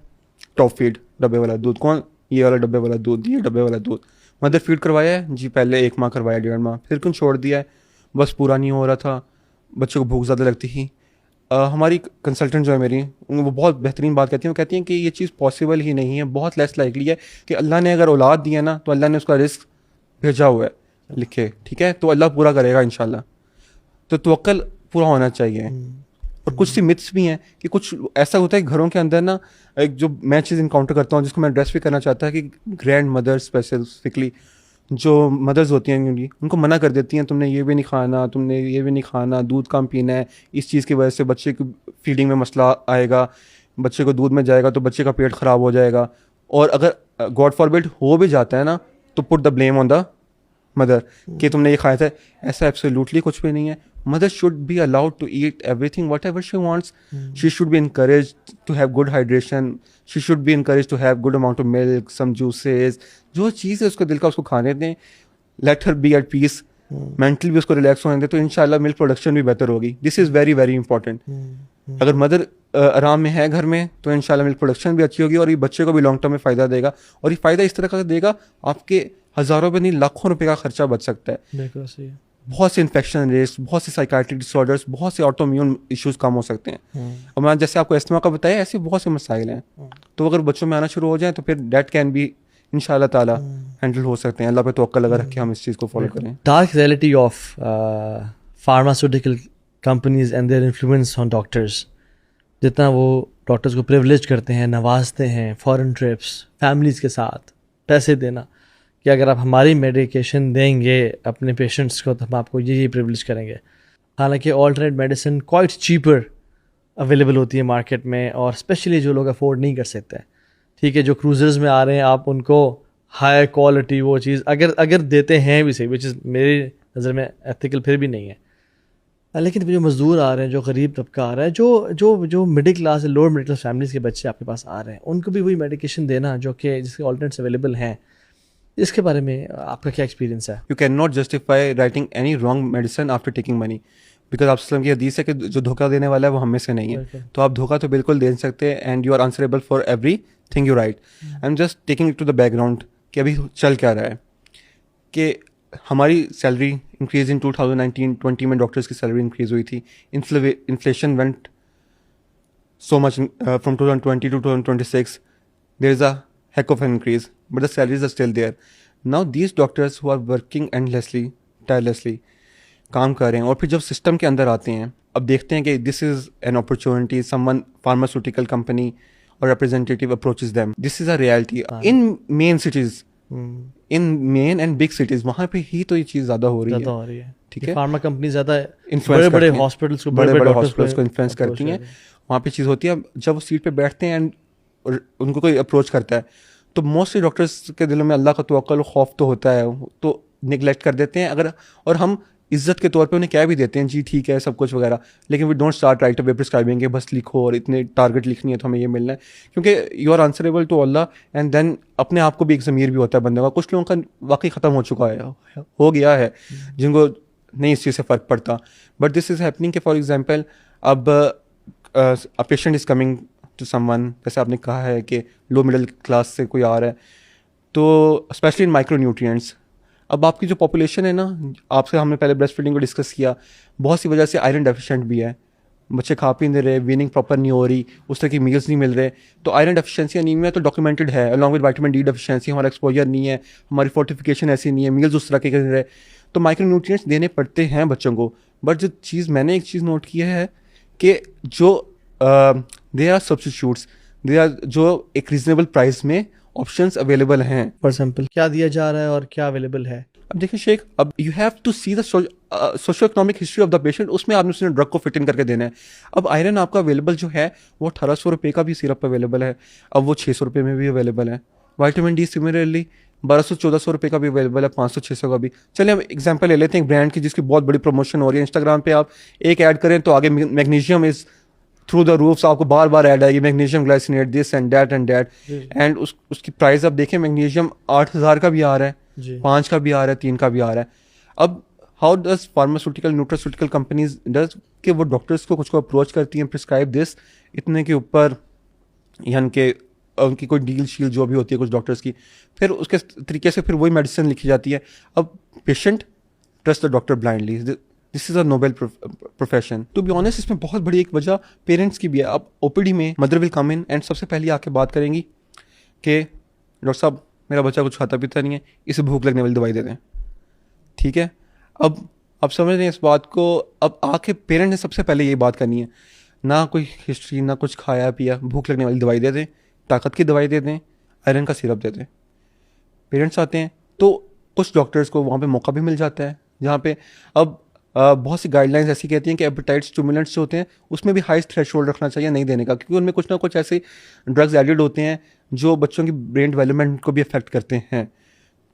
टॉप फीड डब्बे वाला दूध, कौन, ये वाला डब्बे वाला दूध, ये डब्बे वाला दूध। मदर फीड करवाया है जी, पहले 1 माह करवाया, 1.5 माह, फिर क्यों छोड़ दिया है, बस पूरा नहीं हो रहा था, बच्चों को भूख ज़्यादा लगती थी। हमारी कंसल्टेंट जो है मेरी, वो बहुत बेहतरीन बात कहती हैं, वो कहती हैं कि ये चीज़ पॉसिबल ही नहीं है, बहुत लेस लाइकली है कि अल्लाह ने अगर औलाद दिया ना तो अल्लाह ने उसका रिस्क भेजा हुआ है लिखे, ठीक है, तो अल्लाह पूरा करेगा इंशाल्लाह। तो तवक्कल पूरा होना चाहिए। और कुछ सी मिथ्स भी हैं कि कुछ ऐसा होता है घरों के अंदर ना, एक जो मैं चीज़ इनकाउंटर करता हूँ जिसको मैं एड्रेस भी करना चाहता है कि ग्रैंड मदर स्पेसिफिकली जो मदर्स होती हैं उनको मना कर देती हैं, तुमने ये भी नहीं खाना, तुमने ये भी नहीं खाना, दूध कम पीना है, इस चीज़ की वजह से बच्चे की फीडिंग में मसला आएगा, बच्चे को दूध में जाएगा तो बच्चे का पेट ख़राब हो जाएगा। और अगर गॉड फॉरबिड हो भी जाता है ना तो put the blame on the mother कि तुमने ये खाया था। ऐसा एब्सोल्युटली कुछ भी नहीं है। Mother should be allowed to eat everything whatever she wants, she should be encourage to have good hydration, she should be encourage to have good amount of milk, some juices, जो चीज़ है उसको दिल का उसको खाने दें, let her be at peace, mentally भी उसको रिलैक्स होने दें, तो इंशाल्लाह मिल्क प्रोडक्शन भी बेहतर होगी। This is very very important. अगर मदर आराम में है घर में तो इंशाल्लाह मिल्क प्रोडक्शन भी अच्छी होगी और ये बच्चे को भी लॉन्ग टर्म में फ़ायदा देगा। और ये फ़ायदा इस तरह का देगा, आपके हज़ारों पे नहीं लाखों रुपए का खर्चा बच सकता है। बिल्कुल सही है। बहुत से इन्फेक्शन रेट्स, बहुत से साइकाट्रिक डिसऑर्डर्स, बहुत से ऑटोइम्यून इश्यूज कम हो सकते हैं। और मैं जैसे आपको एस्थमा का बताया, ऐसे बहुत से मसाइल हैं। तो अगर बच्चों में आना शुरू हो जाए तो फिर डेट कैन बी इंशाल्लाह ताला हैंडल हो सकते हैं। अल्लाह पे तवक्कल लगा रख के हम इस चीज़ को फॉलो करें। Dark reality of pharmaceutical companies and their influence on doctors, जितना वो डॉक्टर्स को प्रिविलेज करते हैं, नवाजते हैं, फॉरेन ट्रिप्स, फैमिलीज़ के साथ पैसे देना कि अगर आप हमारी मेडिकेशन देंगे अपने पेशेंट्स को तो हम आपको ये प्रिविलेज करेंगे। हालांकि alternate medicine quite cheaper available होती है मार्केट में, और स्पेशली जो लोग अफोर्ड नहीं कर सकते हैं, ठीक है, जो क्रूज़र्स में आ रहे हैं, आप उनको हाई क्वालिटी वो चीज़ अगर देते हैं भी सही, विच इज़ मेरी नज़र में एथिकल फिर भी नहीं है। लेकिन जो मज़दूर आ रहे हैं, जो गरीब तबका आ रहा है, जो middle class lower middle class families के बच्चे आपके पास आ रहे हैं, उनको भी वही मेडिकेशन देना जो कि जिसके ऑल्टरनेट्स अवेलेबल हैं, इसके बारे में आपका क्या एक्सपीरियंस है? You can not justify writing any wrong medicine after taking money, because आप वसल्लम की हदीस है कि जो धोखा देने वाला है वो हम में से नहीं है। तो आप धोखा तो बिल्कुल दे सकते हैं, and you are answerable for every thing you write. I am just taking it to the background कि अभी चल क्या रहा है कि हमारी सैलरी इंक्रीज इन 2019-20 में डॉक्टर्स की सैलरी इंक्रीज हुई थी। Inflation went so much from 2020 to 2026, there is a heck of an increase, but the salaries are still there. Now these doctors who are working endlessly, tirelessly, काम कर रहे हैं, और फिर जब सिस्टम के अंदर आते हैं, अब देखते हैं कि this is an opportunity, someone pharmaceutical company और representative approaches them, this is a reality in main cities, in main and big cities. वहाँ पे ही तो ये चीज़ ज़्यादा हो रही है। ठीक है, फार्मा कंपनी ज़्यादा इन्फ्लुएंस बड़े हॉस्पिटल्स को, बड़े हॉस्पिटल्स को इन्फ्लुएंस करती हैं। वहाँ पे चीज़ होती है, जब वो सीट पे बैठते हैं और उनको कोई अप्रोच करता है तो मोस्टली डॉक्टर्स के दिलों में अल्लाह का तवक्कुल खौफ तो होता है, तो निगलेक्ट कर देते हैं। अगर और हम इज्जत के तौर पे उन्हें कह भी देते हैं जी ठीक है सब कुछ वगैरह, लेकिन we don't start right away prescribing, बस लिखो और इतने टारगेट लिखनी है तो हमें ये मिलना है, क्योंकि you are answerable to Allah. And then अपने आप को भी एक ज़मीर भी होता है बंदे का। कुछ लोगों का वाकई ख़त्म हो चुका है, हो गया है, जिनको नहीं इस चीज़ से फ़र्क पड़ता। बट दिस इज़ हैपनिंग कि फॉर एग्जाम्पल अब a patient is coming to someone, जैसे आपने कहा है कि लो मिडिल क्लास से कोई आ रहा है, तो स्पेशली इन माइक्रो न्यूट्रिएंट्स। अब आपकी जो पॉपुलेशन है ना, आपसे हमने पहले ब्रेस्ट फीडिंग को डिस्कस किया, बहुत सी वजह से आयरन डेफिशिएंट भी है, बच्चे खा पी नहीं रहे, वीनिंग प्रॉपर नहीं हो रही, उस तरह की मील्स नहीं मिल रहे, तो आयरन डेफिशिएंसी अनीमिया तो डॉक्यूमेंटेड है, along with vitamin D deficiency. हमारा एक्सपोजर नहीं है, हमारी फोर्टिफिकेशन ऐसी नहीं है, मील्स उस तरह के नहीं रहे, तो माइक्रो न्यूट्रिएंट्स देने पड़ते हैं बच्चों को। बट जो चीज़ मैंने एक चीज़ नोट की है कि जो they are substitutes, they are जो एक रीजनेबल प्राइस में ऑप्शंस अवेलेबल हैं। फॉर एग्जाम्पल क्या दिया जा रहा है और क्या अवेलेबल है? अब देखिए शेख, अब you have to see the socio economic history of the patient, उसमें आपने उसने ड्रग को फिट इन करके देना है। अब आयरन आपका अवेलेबल जो है वो 1800 रुपये का भी सिरप अवेलेबल है, अब वो 600 रुपये में भी अवेलेबल है। विटामिन डी सिमिलरली 1200-1400 रुपये का भी अवेलेबल है, 500-600 का भी। चलिए हम एग्जांपल ले लेते हैं ब्रांड की जिसकी बहुत बड़ी प्रमोशन हो रही है इंस्टाग्राम पे, आप एक ऐड करें तो आगे magnesium is through the roofs, आपको बार बार ऐड आएगी magnesium glycinate this and that and उसकी प्राइस अब देखें, मैग्नीशियम 8000 का भी आ रहा है, 5 का भी आ रहा है, 3 का भी आ रहा है। अब how does pharmaceutical nutraceutical companies does कि वो डॉक्टर्स को कुछ को अप्रोच करती हैं, प्रिस्क्राइब दिस इतने के ऊपर, यानी कि उनकी कोई डील शील जो भी होती है कुछ डॉक्टर्स की, फिर उसके तरीके से फिर वही मेडिसिन लिखी जाती है। अब patient trust the doctor blindly, this is a noble profession. To be honest इसमें बहुत बड़ी एक वजह पेरेंट्स की भी है। अब ओपीडी में mother will come in and सबसे पहले आके बात करेंगी कि डॉक्टर साहब मेरा बच्चा कुछ खाता पीता नहीं है, इसे भूख लगने वाली दवाई दे दें। ठीक है, अब समझ रहे हैं इस बात को। अब आके पेरेंट ने सबसे पहले यही बात करनी है, ना कोई हिस्ट्री ना कुछ खाया पिया, भूख लगने वाली दवाई दे दें, ताकत की दवाई दे दें, आयरन का सिरप दे दें। पेरेंट्स आते हैं तो कुछ डॉक्टर्स को वहाँ पे मौका भी मिल जाता है, जहाँ पे अब बहुत सी गाइडलाइंस ऐसी कहती हैं कि एपेटाइट स्टिमुलेंट्स जो होते हैं उसमें भी हाई थ्रेशोल्ड रखना चाहिए नहीं देने का, क्योंकि उनमें कुछ ना कुछ ऐसे ड्रग्स एडेड होते हैं जो बच्चों की ब्रेन डेवलपमेंट को भी अफेक्ट करते हैं।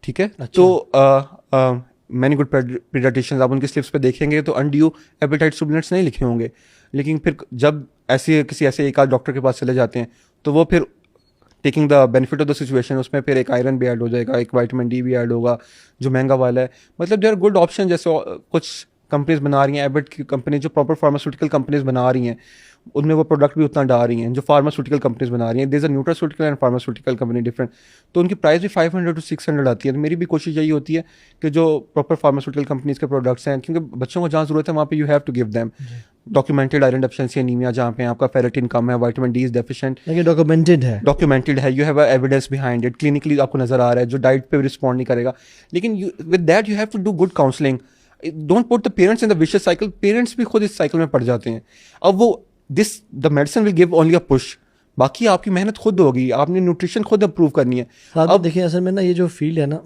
ठीक है, अच्छा। तो मैनी गुड पीडियाट्रिशियंस आप उनकी स्लिप्स पे देखेंगे तो अनड्यू एपेटाइट स्टिमुलेंट्स नहीं लिखे होंगे, लेकिन फिर जब किसी ऐसे एक आध डॉक्टर के पास चले जाते हैं तो वो फिर taking the benefit of the situation, उसमें फिर एक आयरन भी ऐड हो जाएगा, एक विटामिन डी भी ऐड होगा जो महंगा वाला है। मतलब देयर आर गुड ऑप्शन, जैसे कुछ कंपनीज बना रही हैं, एबट की कंपनी जो प्रॉपर फार्मास्यूटिकल कंपनीज बना रही हैं, उनमें वो प्रोडक्ट भी उतना डाल रही हैं जो फार्मास्यूटिकल कंपनीज बना रही हैं। There is a nutraceutical and pharmaceutical company different, तो उनकी प्राइस भी 500 to 600 आती है। तो मेरी भी कोशिश यही होती है कि जो प्रॉपर फार्मास्यूटिकल कंपनीज के प्रोडक्ट्स हैं, क्योंकि बच्चों को जहाँ ज़रूरत है वहाँ पे you have to give them. Documented iron deficiency anaemia जहाँ पे आपका फेरेटिन कम है, विटामिन डी इज डेफिशिएंट, लेकिन डॉक्यूमेंटेड है, you have evidence behind it, clinically आपको नजर आ रहा है। जो डाइट पे रिस्पॉन्ड नहीं करेगा, लेकिन with that you have to do good counselling. Don't put the parents in the vicious cycle. Parents भी खुद इस साइकिल में पड़ जाते हैं। अब वो the medicine will give only a push, बाकी आपकी मेहनत खुद होगी, आपने न्यूट्रिशन खुद अप्रूव करनी है। अब देखिए असल में ना ये जो फील्ड है ना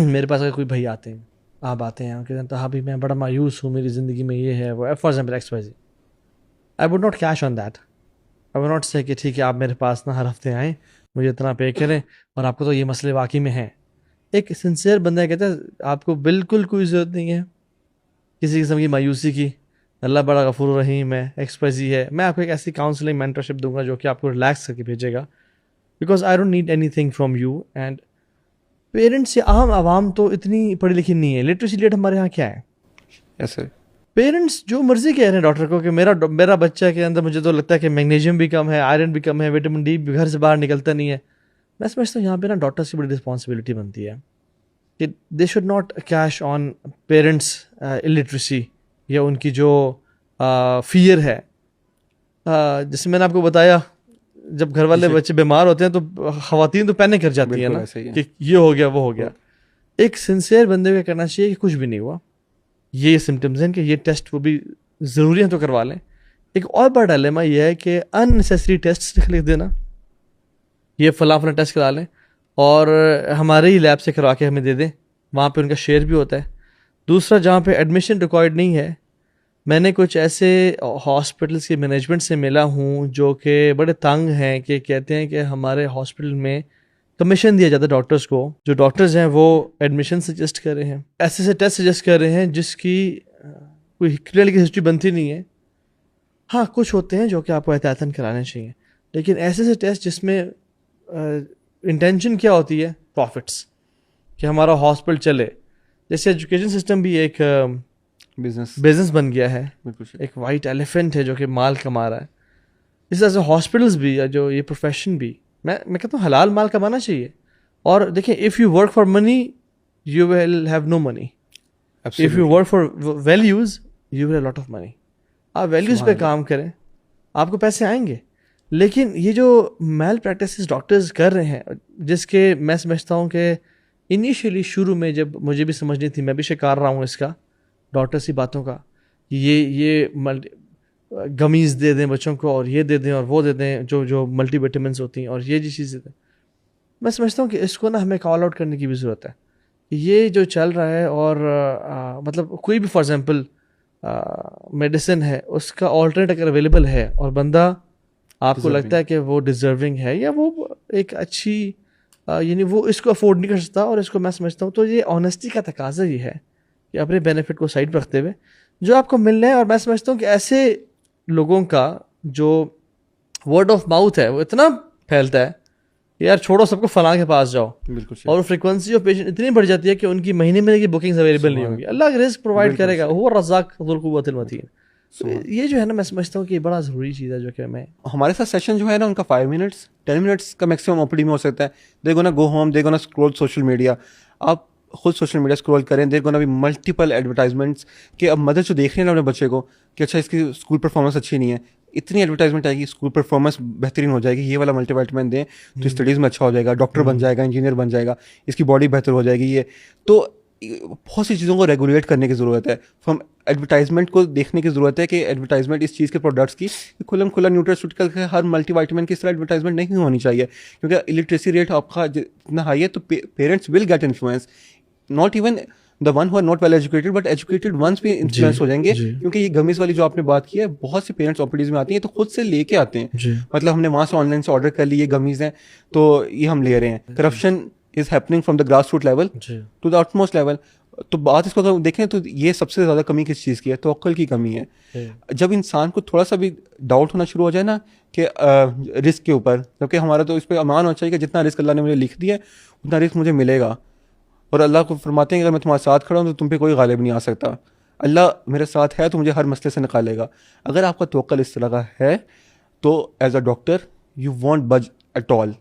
मेरे पास अगर कोई भाई आते हैं, आप आते हैं, कहते हैं तो हाँ भाई मैं बड़ा मायूस हूँ, मेरी ज़िंदगी में ये है वो, for example XYZ, I would not cash on that. I would not से कि ठीक है आप मेरे पास ना हर हफ्ते आएँ, मुझे इतना पे करें और आपको तो ये मसले वाकई में हैं। एक सिंसियर बंदा कहता है आपको बिल्कुल कोई ज़रूरत नहीं है किसी किस्म की मायूसी की, अल्लाह बड़ा गफूर रहीम है, XYZ है, मैं आपको एक ऐसी काउंसलिंग मेंटरशिप दूंगा जो कि आपको रिलैक्स करके भेजेगा, because I don't need anything from you. And parents या आम आवाम तो इतनी पढ़ी लिखी नहीं है। लिटरेसी रेट हमारे यहाँ क्या है? Yes sir. पेरेंट्स जो मर्जी कह रहे हैं डॉक्टर को कि मेरा बच्चा के अंदर मुझे तो लगता है कि मैग्नीशियम भी कम है, आयरन भी कम है, विटामिन डी भी घर से बाहर निकलता नहीं है। मैं समझता हूँ यहाँ पे ना डॉक्टर्स की बड़ी रिस्पॉन्सिबिलिटी बनती है कि they should not cash on parents illiteracy या उनकी जो फियर है। जैसे मैंने आपको बताया, जब घर वाले बच्चे बीमार होते हैं तो ख़वातीन तो पैनिक कर जाती है ना कि ये हो गया वो हो गया। एक सिंसियर बंदे को करना चाहिए कि कुछ भी नहीं हुआ, ये सिम्टम्स हैं कि ये टेस्ट वो भी ज़रूरी हैं तो करवा लें। एक और बड़ा डायलेमा ये है कि अननेसेसरी टेस्ट लिख देना, ये फला टेस्ट करा लें और हमारे ही लैब से करवा के हमें दे दें, वहाँ पे उनका शेयर भी होता है। दूसरा, जहाँ पे एडमिशन रिक्वायर्ड नहीं है, मैंने कुछ ऐसे हॉस्पिटल्स के मैनेजमेंट से मिला हूँ जो कि बड़े तंग हैं कि कहते हैं कि हमारे हॉस्पिटल में कमीशन दिया जाता है डॉक्टर्स को। जो डॉक्टर्स हैं वो एडमिशन सजेस्ट कर रहे हैं, ऐसे टेस्ट सजेस्ट कर रहे हैं जिसकी कोई क्लिनिकल हिस्ट्री बनती नहीं है। हाँ कुछ होते हैं जो कि आपको एहतियातन कराने चाहिए, लेकिन ऐसे टेस्ट जिसमें इंटेंशन क्या होती है, प्रॉफिट्स, कि हमारा हॉस्पिटल चले। जैसे एजुकेशन सिस्टम भी एक बिजनेस बन गया है, एक वाइट एलिफेंट है जो कि माल कमा रहा है। इस तरह से हॉस्पिटल्स भी या जो ये प्रोफेशन भी, मैं कहता हूँ हलाल माल कमाना चाहिए। और देखिए, if you work for money you will have no money, if you work for values you will have lot of money. आप वैल्यूज़ पे काम करें, आपको पैसे आएंगे। लेकिन ये जो मैल प्रैक्टिस डॉक्टर्स कर रहे हैं, जिसके मैं समझता हूँ कि इनिशियली शुरू में जब मुझे भी समझ नहीं थी, मैं भी शिकार रहा हूँ इसका, डॉक्टर्स की बातों का, ये गमीज़ दे दें बच्चों को और ये दे दें और वो दे दें, जो मल्टीविटामिन्स होती हैं और ये जी चीज़ें दें। मैं समझता हूँ कि इसको ना हमें कॉल आउट करने की भी ज़रूरत है। ये जो चल रहा है और मतलब कोई भी फॉर एग्जांपल मेडिसिन है, उसका ऑल्टरनेट अगर अवेलेबल है और बंदा आपको लगता है कि वो डिज़र्विंग है या वो एक अच्छी यानी वो इसको अफोर्ड नहीं कर सकता, और इसको मैं समझता हूँ तो ये ऑनेस्टी का तकाजा ये है कि अपने बेनिफिट को साइड पर रखते हुए जो आपको मिलना है। और मैं समझता हूँ कि ऐसे लोगों का जो वर्ड ऑफ माउथ है वो इतना फैलता है, यार छोड़ो सबको फलां के पास जाओ, बिल्कुल, और फ्रीक्वेंसी ऑफ पेशेंट इतनी बढ़ जाती है कि उनकी महीने की बुकिंग्स अवेलेबल नहीं होंगी। अल्लाह रिस्क प्रोवाइड करेगा, वो रज़ाक ज़ुल कुव्वतिल मतीन। ये जो है ना, मैं समझता हूँ कि बड़ा ज़रूरी चीज़ है जो कि मैं हमारे साथ सेशन जो है ना उनका 5 मिनट्स 10 मिनट्स का मैक्सिमम ओपीडी में हो सकता है। They gonna go home, they gonna scroll social media. आप खुद सोशल मीडिया स्क्रॉल करें, दे गोना भी मल्टीपल एडवर्टाइजमेंट्स कि अब मदर जो देख रहे हैं ना अपने बच्चे को कि अच्छा इसकी स्कूल परफॉर्मेंस अच्छी नहीं है, इतनी एडवर्टाइजमेंट आएगी, स्कूल परफॉर्मेंस बेहतरीन हो जाएगी, ये वाला मल्टीविटामिन दें तो स्टडीज़ में अच्छा हो जाएगा, डॉक्टर बन जाएगा, इंजीनियर बन जाएगा, इसकी बॉडी बेहतर हो जाएगी। ये तो बहुत सी चीज़ों को रेगुलेट करने की ज़रूरत है। फ्रॉम एडवर्टाइजमेंट को देखने की ज़रूरत है कि एडवर्टाइजमेंट इस चीज़ के प्रोडक्ट्स की खुल्लम खुल्ला न्यूट्रास्यूटिकल के हर मल्टीविटामिन की इस तरह एडवर्टाइजमेंट नहीं होनी चाहिए, क्योंकि इलिटरेसी रेट आपका जितना हाई है तो parents will get influence, not even the one who are not well educated but educated ones भी इन्फ्लुएंस हो जाएंगे। क्योंकि ये गमीज वाली जो आपने बात की है, बहुत से पेरेंट्स ओपीडीज में आती हैं तो खुद से लेके आते हैं, मतलब हमने वहाँ से ऑनलाइन से ऑर्डर कर ली, ये गमीज हैं तो ये हम ले रहे हैं। Corruption is happening from the grass root level to the outmost level. तो बात इसको अगर देखें तो ये सबसे ज़्यादा कमी किस चीज़ की है, तो अक्ल की कमी है। जब इंसान को थोड़ा सा भी डाउट होना शुरू हो जाए ना कि रिस्क के ऊपर, क्योंकि हमारा तो इस पर अमान होना चाहिए कि जितना रिस्क अल्लाह ने मुझे लिख दिया है उतना रिस्क मुझे मिलेगा, और अल्लाह को फरमाते हैं कि अगर मैं तुम्हारे साथ खड़ा हूँ तो तुम पे कोई गालिब नहीं आ सकता। अल्लाह मेरे साथ है तो मुझे हर मसले से निकालेगा। अगर आपका तवक्कुल इस तरह का है तो as a doctor you won't budge at all.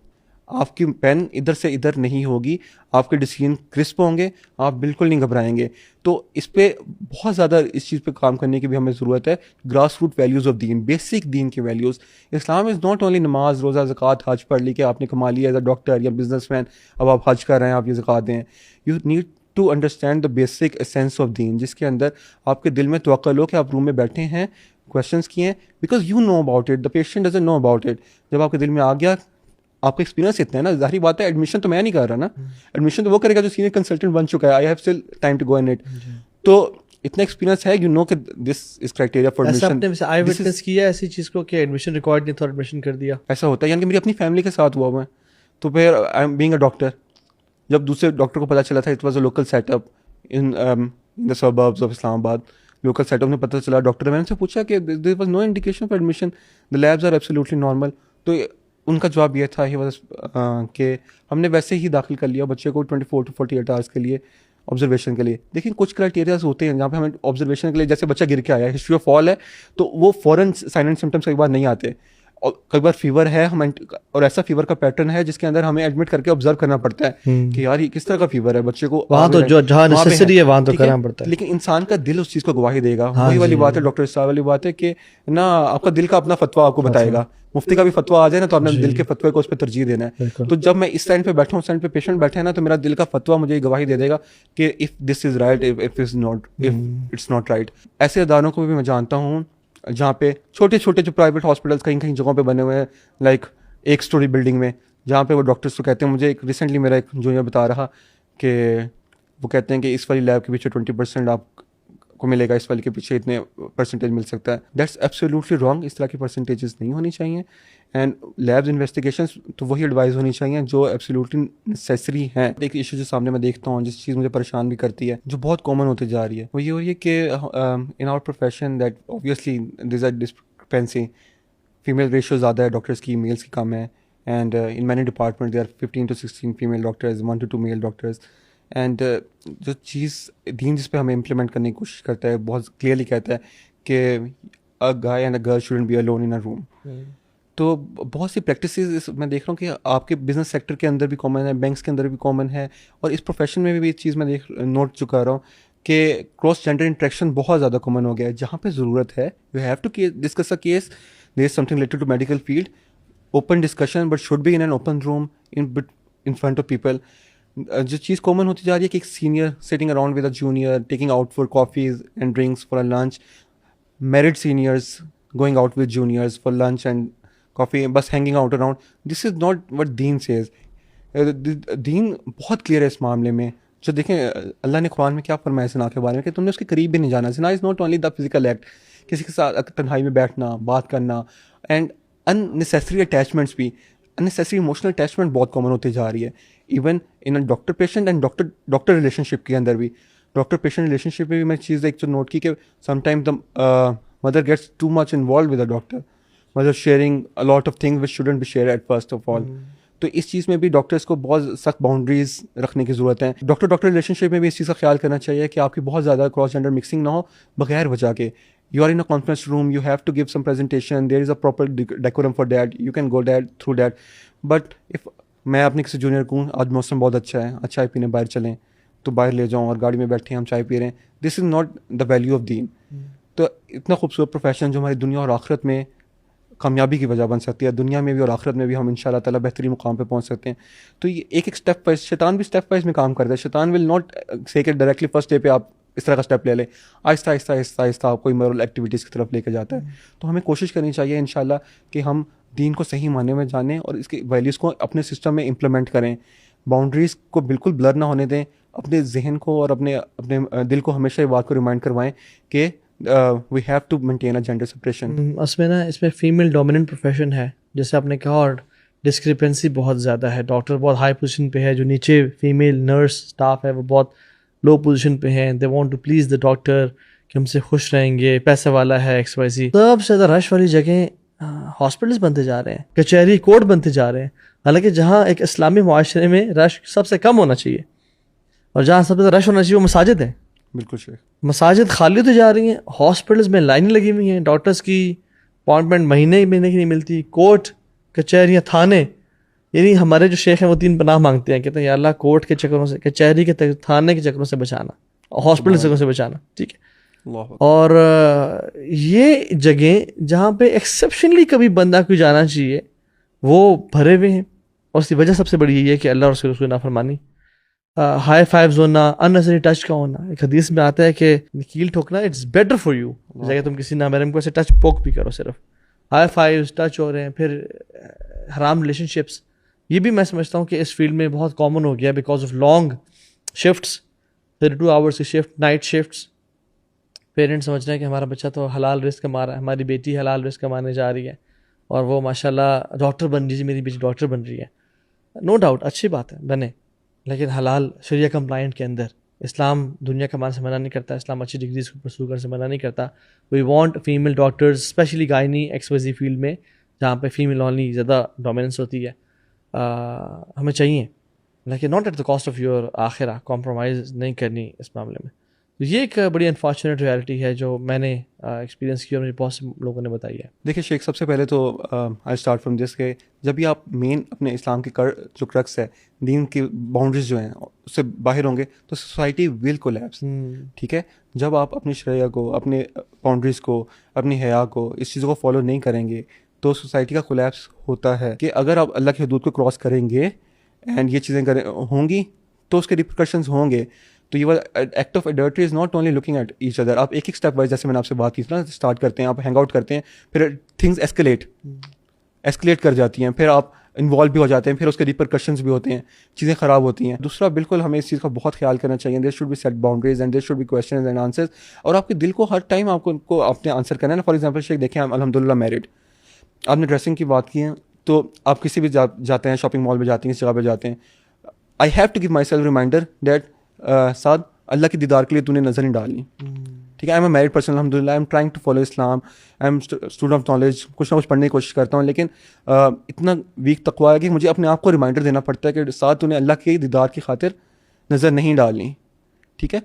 आपकी पेन इधर से इधर नहीं होगी, आपके डिसीजन क्रिस्प होंगे, आप बिल्कुल नहीं घबराएंगे। तो इस पे बहुत ज़्यादा इस चीज़ पे काम करने की भी हमें ज़रूरत है। Grass root values of Deen, basic दीन की values. Islam is not only नमाज, रोज़ा, ज़कात, हज पढ़ ली कि आपने कमा लिया एज अ डॉक्टर या बिजनेसमैन, अब आप हज कर रहे हैं, आप ये ज़कात दें। You need to understand the basic essence of दीन, जिसके अंदर आपके दिल में तवक्कुल हो कि आप रूम में बैठे हैं, क्वेश्चंस किए हैं, because you know about it, the patient doesn't know about it. जब आपके दिल में आ गया, आपका एक्सपीरियंस इतना है ना, जाहिर बात है एडमिशन तो मैं नहीं कर रहा ना, एडमिशन तो वो करेगा जो सीनियर कंसल्टेंट बन चुका है। I have still time to go in it. तो इतना एक्सपीरियंस है, यू नो कि this is criteria for admission. आपने आई विटनेस किया ऐसी चीज़ को कि एडमिशन रिकॉर्ड नहीं था, एडमिशन कर दिया? ऐसा होता है, यानी कि मेरी अपनी फैमिली के साथ हुआ है। तो फिर I am being a doctor, जब दूसरे डॉक्टर को पता चला था, it was a local setup in the suburbs of Islamabad, local setup में पता चला डॉक्टर, मैंने उनसे पूछा कि there was no indication for admission, the labs are absolutely normal. तो उनका जवाब ये था कि हमने वैसे ही दाखिल कर लिया बच्चे को 24 to 48 आवर्स के लिए ऑब्जर्वेशन के लिए। लेकिन कुछ क्राइटेरियाज होते हैं जहाँ पे हमें ऑब्जर्वेशन के लिए, जैसे बच्चा गिर के आया, हिस्ट्री ऑफ फॉल है, तो वो फॉरन साइन एंड सिम्टम्स कई बार नहीं आते, और कई बार फीवर है, हम और ऐसा फीवर का पैटर्न है जिसके अंदर हमें एडमिट करके ऑब्जर्व करना पड़ता है कि यार ये किस तरह का फीवर है, बच्चे को वहाँ तो जो जहाँ नेसेसरी है वहाँ तो करना पड़ता है। लेकिन इंसान का दिल उस चीज़ को गवाही देगा। वही वाली बात है डॉक्टर साहब वाली बात है कि ना, आपका दिल का अपना फतवा आपको बताएगा। मुफ्ती का भी फतवा आ जाए ना, तो आपने दिल के फतवे को उस पर तरजीह देना है। तो जब मैं इस साइड पे बैठा हूँ, साइड पे पेशेंट बैठे हैं ना, तो मेरा दिल का फतवा मुझे गवाही दे देगा कि if this is right, if is not, if it's not right. ऐसे अदारों को भी मैं जानता हूँ जहाँ पे छोटे छोटे जो प्राइवेट हॉस्पिटल्स कहीं कहीं जगहों पे बने हुए हैं, लाइक एक स्टोरी बिल्डिंग में, जहाँ पे वो डॉक्टर्स को कहते हैं, मुझे एक रिसेंटली मेरा एक जूनियर बता रहा कि वो कहते हैं कि इस वाली लैब के पीछे 20% आपको मिलेगा, इस वाली के पीछे इतने परसेंटेज मिल सकता है। That's absolutely wrong. इस तरह की परसेंटेजेस नहीं होनी चाहिए। एंड लैब्स इन्वेस्टिगेशंस तो वही एडवाइस होनी चाहिए जो एब्सोल्युटली नेसेसरी हैं। एक इशू जो सामने मैं देखता हूँ, जिस चीज़ मुझे परेशान भी करती है, जो बहुत कॉमन होती जा रही है, वो ये हो रही है कि in our profession that obviously this is a discrepancy, female ratio ज़्यादा है डॉक्टर्स की, मेल्स की कम है। And in many department there 15 to 16 female doctors, 1 to 2 male doctors. And जो चीज़ दीन जिस पे हमें इम्प्लीमेंट करने की कोशिश करता है, बहुत क्लियरली कहता है कि a guy and a girl shouldn't be alone in a room. तो बहुत सी प्रैक्टिसेस मैं देख रहा हूँ कि आपके बिजनेस सेक्टर के अंदर भी कॉमन है, बैंक्स के अंदर भी कॉमन है, और इस प्रोफेशन में भी एक चीज़ मैं नोट जो कर रहा हूँ कि क्रॉस जेंडर इंटरेक्शन बहुत ज़्यादा कॉमन हो गया है। जहाँ पे ज़रूरत है, you have to discuss a case, there is something related to medical field, open discussion, but should be in an open room in front of people. जो चीज़ कॉमन होती जा रही है कि एक senior sitting around with a junior, taking out for coffees and drinks for a lunch, married seniors going out with juniors for lunch and coffee, बस hanging out around. This is not what Deen says. दीन बहुत clear है इस मामले में। जो देखें अल्लाह ने कुरान में क्या फरमाया ज़िना के बारे में कि तुमने उसके करीब भी नहीं जाना। ज़िना is not only the physical act, किसी के साथ तन्हाई में बैठना, बात करना, एंड अननेसेसरी अटैचमेंट्स भी, अननेसेसरी इमोशनल अटैचमेंट बहुत कॉमन होती जा रही है, even in a doctor patient and doctor relationship के अंदर भी। डॉक्टर पेशेंट रिलेशनशिप में भी मैं चीज़ एक जो नोट की कि sometime the mother gets too much involve with the doctor, मतलब sharing a lot of things which shouldn't be share at first of all. तो इस चीज़ में भी डॉक्टर्स को बहुत सख्त बाउंड्रीज रखने की ज़रूरत है। डॉक्टर रिलेशनशिप में भी इस चीज़ का ख्याल करना चाहिए कि आपकी बहुत ज़्यादा क्रॉस जेंडर मिक्सिंग ना हो बगैर वजह के। You are in a conference room, you have to give some presentation, there is a proper decorum for that, you can go that through that. But if मैं अपने किसी जूनियर को, आज मौसम बहुत अच्छा है, चाय पीने बाहर चलें, तो बाहर ले जाऊँ और गाड़ी में बैठे हम चाय पी रहे हैं, this is not the value of दीन। तो इतना खूबसूरत प्रोफेशन जो हमारी दुनिया और आखिरत में कामयाबी की वजह बन सकती है, दुनिया में भी और आखिरत में भी हम इंशाल्लाह ताला बेहतरीन मुकाम पे पहुंच सकते हैं। तो ये एक एक स्टेप वाइज, शैतान भी स्टेप वाइज में काम करता है। शैतान विल नॉट से कि डायरेक्टली फर्स्ट डे पे आप इस तरह का स्टेप ले लें, आहिस्ता आहिस्ता आहिस्ता आहिस्ता आपको इमोरल एक्टिविटीज़ की तरफ लेकर जाता है। तो हमें कोशिश करनी चाहिए इंशाल्लाह कि हम दीन को सही मायने में जानें और इसके वैल्यूज़ को अपने सिस्टम में इम्प्लीमेंट करें, बाउंड्रीज़ को बिल्कुल ब्लर ना होने दें, अपने जहन को और अपने अपने दिल को हमेशा ये बात को रिमाइंड करवाएं कि we have to maintain a gender separation. इसमें फीमेल डोमिनेंट प्रोफेशन है जैसे आपने कहा, और डिस्क्रिपेंसी बहुत ज़्यादा है। डॉक्टर बहुत हाई पोजीशन पे है, जो नीचे फीमेल नर्स स्टाफ है वो बहुत लो पोजीशन पे हैं। They want to please the doctor कि हमसे खुश रहेंगे, पैसे वाला है, XYZ। सबसे ज़्यादा रश वाली जगह हॉस्पिटल्स बनते जा रहे हैं, कचहरी कोर्ट बनते जा रहे हैं, हालांकि जहाँ एक इस्लामी मुआशरे में रश सबसे कम होना चाहिए और जहाँ सबसे ज़्यादा रश होना चाहिए वो मसाजिद हैं। बिल्कुल शेख। मसाजिद खाली तो जा रही हैं, हॉस्पिटल्स में लाइनें लगी हुई हैं, डॉक्टर्स की अपॉइंटमेंट महीने की नहीं मिलती, कोर्ट कचहरियाँ थाने, यानी हमारे जो शेख हैं वो 3 पनाह मांगते हैं, कहते हैं या अल्लाह कोर्ट के चक्करों से, कचहरी के थाने के चक्करों से बचाना, हॉस्पिटल के चक्करों से बचाना, ठीक है। और ये जगह जहाँ पे एक्सेप्शनली कभी बंदा कोई जाना चाहिए वो भरे हुए हैं, और उसकी वजह सबसे बड़ी यही है कि अल्लाह और उसकी नाफरमानी, हाई फाइव्स होना, अननेसेसरी टच का होना। एक हदीस में आता है कि कील ठोकना इट्स बेटर फॉर यू, जगह तुम किसी नामहरम को ऐसे टच पोक भी करो, सिर्फ हाई फाइव्स टच हो रहे हैं। फिर हराम रिलेशनशिप्स, ये भी मैं समझता हूँ कि इस फील्ड में बहुत कॉमन हो गया because of long shifts, 32 hours की शिफ्ट, नाइट शिफ्ट्स। पेरेंट्स समझ रहे हैं कि हमारा बच्चा तो हलाल रिस्क कमा रहा है, हमारी बेटी हलाल रिस्क कमाने जा रही है, और वो माशाल्लाह डॉक्टर बन रही है, मेरी बेटी डॉक्टर बन रही है। नो डाउट अच्छी बात है, बने, लेकिन हलाल शरिया कंप्लाइंट के अंदर। इस्लाम दुनिया कमाने से मना नहीं करता, इस्लाम अच्छी डिग्रीज को परस्यू करने से मना नहीं करता। We want female doctors, specially gynae XYZ field में जहाँ पे फीमेल ओनली ज़्यादा डोमिनेंस होती है, हमें चाहिए, लेकिन not at the cost of your आखिरा, कॉम्प्रोमाइज़ नहीं करनी इस मामले में। तो ये एक बड़ी अनफॉर्चुनेट रियलिटी है जो मैंने एक्सपीरियंस की और मुझे बहुत से लोगों ने बताई है। देखिए शेख, सबसे पहले तो आई स्टार्ट फ्रॉम दिस के जब भी आप मेन अपने इस्लाम की जो क्रक्स है, दीन की बाउंड्रीज जो हैं उससे बाहर होंगे तो सोसाइटी विल कोलैप्स, ठीक है। जब आप अपनी शरिया को, अपने बाउंड्रीज को, अपनी हया को, इस चीज़ों को फॉलो नहीं करेंगे तो सोसाइटी का कोलैप्स होता है। कि अगर आप अल्लाह की हदूद को क्रॉस करेंगे एंड ये चीज़ें होंगी तो उसके रिपरकशंस होंगे। तो ये वाला act of adultery is not only looking at each other. आप एक एक स्टेप वाइज, जैसे मैंने आपसे बात की थी ना, स्टार्ट करते हैं, आप हैंग आउट करते हैं, फिर थिंग्स एस्केलेट कर जाती हैं, फिर आप इन्वॉल्व भी हो जाते हैं, फिर उसके रिपरकशंस भी होते हैं, चीज़ें ख़राब होती हैं। दूसरा, बिल्कुल हमें इस चीज़ का बहुत ख्याल करना चाहिए, there should be set boundaries and there should be questions and answers. और आपके दिल को हर टाइम आपको अपने आंसर करना है ना। फॉर एग्जाम्पल शेख, देखें, हम अल्हम्दुलिल्लाह मैरिड, आपने ड्रेसिंग की बात की है, तो आप किसी भी जाते हैं, शॉपिंग मॉल में जाते हैं, इस जगह पर जाते हैं, I have to give myself reminder that साद, अल्लाह की दीदार के लिए तूने नज़र नहीं डालनी, ठीक है। I am a married person, अल्हम्दुलिल्लाह, I am trying to follow Islam, I am student of knowledge, कुछ ना कुछ पढ़ने की कोशिश करता हूँ, लेकिन इतना वीक तकवा है कि मुझे अपने आप को रिमाइंडर देना पड़ता है कि साथ तूने अल्लाह की दीदार की खातिर नज़र नहीं डालनी, ठीक है।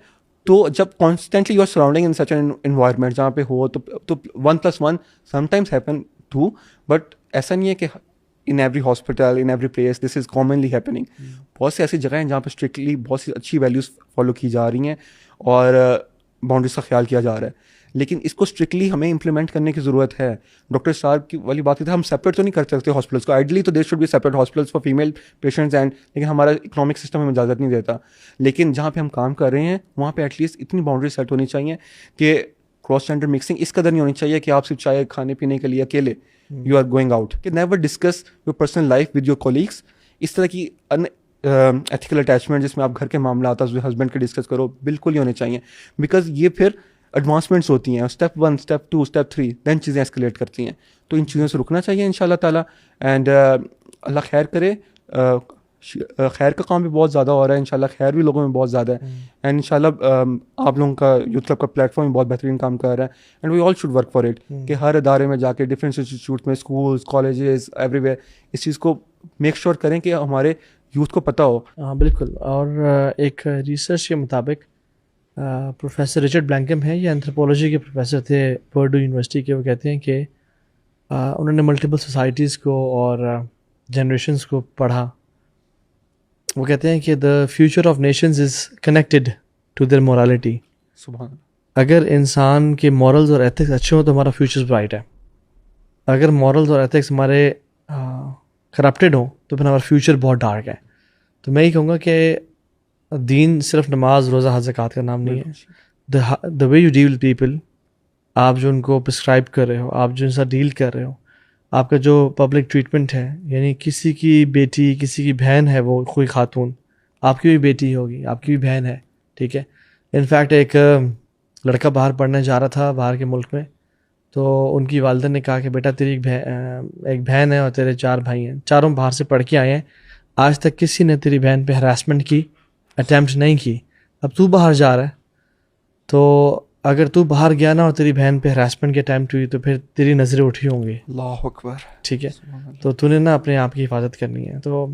तो जब constantly you are surrounding in such an environment जहाँ पे हो, तो 1+1 समटाइम्स हैपन 2, बट ऐसा नहीं है कि in every hospital, in every place this is commonly happening. बहुत सी ऐसी जगह हैं जहाँ पे स्ट्रिक्टली बहुत सी अच्छी वैल्यूज़ फॉलो की जा रही हैं और बाउंड्रीज का ख्याल किया जा रहा है, लेकिन इसको स्ट्रिक्टली हमें इंप्लीमेंट करने की ज़रूरत है। डॉक्टर साहब की वाली बात की थी, हम सेपरेट तो नहीं कर सकते हॉस्पिटल्स को, आइडली तो there should be separate hospitals for female patients and, लेकिन हमारा इकोनॉमिक सिस्टम हमें इजाज़त नहीं देता। लेकिन जहाँ पे हम काम कर रहे हैं वहाँ पे एटलीस्ट इतनी बाउंड्री सेट होनी चाहिए कि क्रॉस जेंडर मिक्सिंग इस कदर नहीं होनी चाहिए कि आप सिर्फ चाय खाने पीने के लिए अकेले यू आर गोइंग आउट, कि never discuss your personal life with your colleagues. इस तरह की एथिकल अटैचमेंट जिसमें आप घर के मामला आता है हस्बैंड के डिस्कस करो, बिल्कुल ही होने चाहिए, बिकॉज ये फिर एडवांसमेंट्स होती हैं, स्टेप 1, स्टेप 2, स्टेप 3, दैन चीज़ें एस्केलेट करती हैं। तो इन चीज़ों से रुकना चाहिए इंशाल्लाह ताला। एंड अल्लाह खैर करे, खैर का काम भी बहुत ज़्यादा हो रहा है इंशाल्लाह, खैर भी लोगों में बहुत ज़्यादा है, एंड इंशाल्लाह आप लोगों का यूथ क्लब का प्लेटफॉर्म भी बहुत बेहतरीन काम कर रहा है, and we all should work for it, कि हर इदारे में जाके, डिफरेंट इंस्टीट्यूट में, स्कूल्स, कॉलेजेस, एवरीवेयर इस चीज़ को मेक श्योर करें कि हमारे यूथ को पता हो। हाँ बिल्कुल। और एक रिसर्च के मुताबिक प्रोफेसर रिचर्ड ब्लैंकम है, ये एंथ्रोपोलॉजी के प्रोफेसर थे पर्डू यूनिवर्सिटी के। वो कहते हैं कि उन्होंने मल्टीपल सोसाइटीज़ को और जनरेशन्स को पढ़ा। वो कहते हैं कि the future of nations is connected to their morality. सुभान। अगर इंसान के मॉरल्स और एथिक्स अच्छे हों तो हमारा फ्यूचर ब्राइट है। अगर मॉरल्स और एथिक्स हमारे करप्टेड हों तो फिर हमारा फ्यूचर बहुत डार्क है। तो मैं ये कहूँगा कि दीन सिर्फ नमाज, रोज़ा, हज, ज़कात का नाम नहीं है। The way you deal with people, आप जो उनको प्रिस्क्राइब कर रहे हो, आप जो उनसे डील कर रहे हो, आपका जो पब्लिक ट्रीटमेंट है, यानी किसी की बेटी, किसी की बहन है, वो कोई खातून, आपकी भी बेटी होगी, आपकी भी बहन है, ठीक है। इनफैक्ट एक लड़का बाहर पढ़ने जा रहा था बाहर के मुल्क में, तो उनकी वालिदा ने कहा कि बेटा तेरी एक बहन है और तेरे 4 भाई हैं, चारों बाहर से पढ़ के आए हैं, आज तक किसी ने तेरी बहन पे हरासमेंट की अटैम्प्ट नहीं की। अब तू बाहर जा रहा है, तो अगर तू बाहर गया ना और तेरी बहन पे हरासमेंट की अटैम्प्ट हुई तो फिर तेरी नज़रें उठी होंगी, अल्लाह अकबर, ठीक है। तो तूने ना अपने आप की हिफाजत करनी है। तो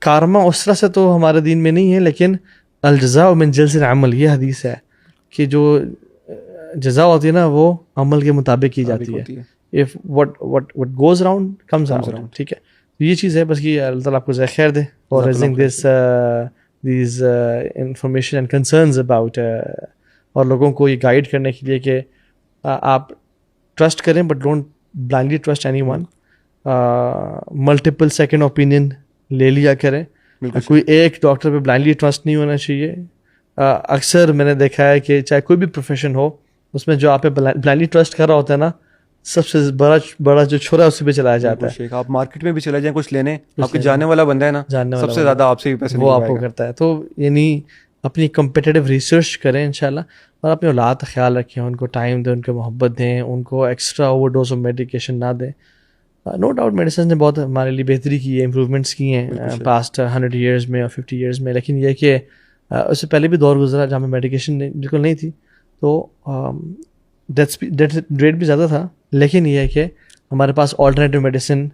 कारमा उस तरह से तो हमारे दीन में नहीं है, लेकिन अल जज़ा मिन जिन्सिल अमल, ये हदीस है कि जो जज़ा होती है ना वो अमल के मुताबिक की जाती है. If what goes around comes around. ठीक है, तो ये चीज़ है बस कि अल्लाह ताला आपको ज़रा खैर दे और raising this these information and concerns about और लोगों को ये गाइड करने के लिए कि आप ट्रस्ट करें but don't blindly trust anyone. Multiple second opinion ले लिया करें. कोई एक डॉक्टर पे ब्लाइंडली ट्रस्ट नहीं होना चाहिए. अक्सर मैंने देखा है कि चाहे कोई भी प्रोफेशन हो उसमें जो आप पे ब्लाइंडली ट्रस्ट कर रहा होता है ना, सबसे बड़ा जो छुरा है उसी पे चलाया जाता है. आप मार्केट में भी चले जाएं कुछ लेने, आपके जानने वाला बंदा है ना, सबसे ज़्यादा आपसे ही पैसे वो आपको करता है. तो यानी अपनी कम्पिटिटिव रिसर्च करें इंशाल्लाह, और अपनी औलाद का ख्याल रखें, उनको टाइम दें, उनको मोहब्बत दें, उनको एक्स्ट्रा ओवरडोज ऑफ मेडिकेशन ना दें. नो डाउट मेडिसिन ने बहुत हमारे लिए बेहतरी की है, इम्प्रूवमेंट्स की हैं पास्ट 100 ईयर्स में और 50 ईयर्स में. लेकिन यह कि उससे पहले भी दौर गुजरा जहाँ में मेडिकेशन बिल्कुल नहीं थी, तो डेथ रेट भी ज़्यादा था. लेकिन यह है कि हमारे पास ऑल्टरनेटिव मेडिसिन,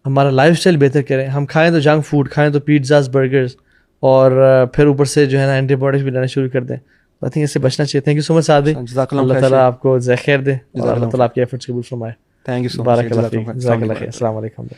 हमारा लाइफस्टाइल बेहतर करें. हम खाएं तो जंक फूड खाएं, तो पिज़्ज़ास बर्गर्स, और फिर ऊपर से जो है ना एंटीबायोटिक्स भी लेना शुरू कर दें. आई थिंक इससे बचना चाहिए. थैंक यू सो मच सादी. अल्लाह ताला आपको खैर दे और अल्लाह ताला आपके एफर्ट्स कबूल फरमाए. Thank you so much. Barak Allah Feke. जज़ाकल्लाह खैर. अस्सलाम वालेकुम.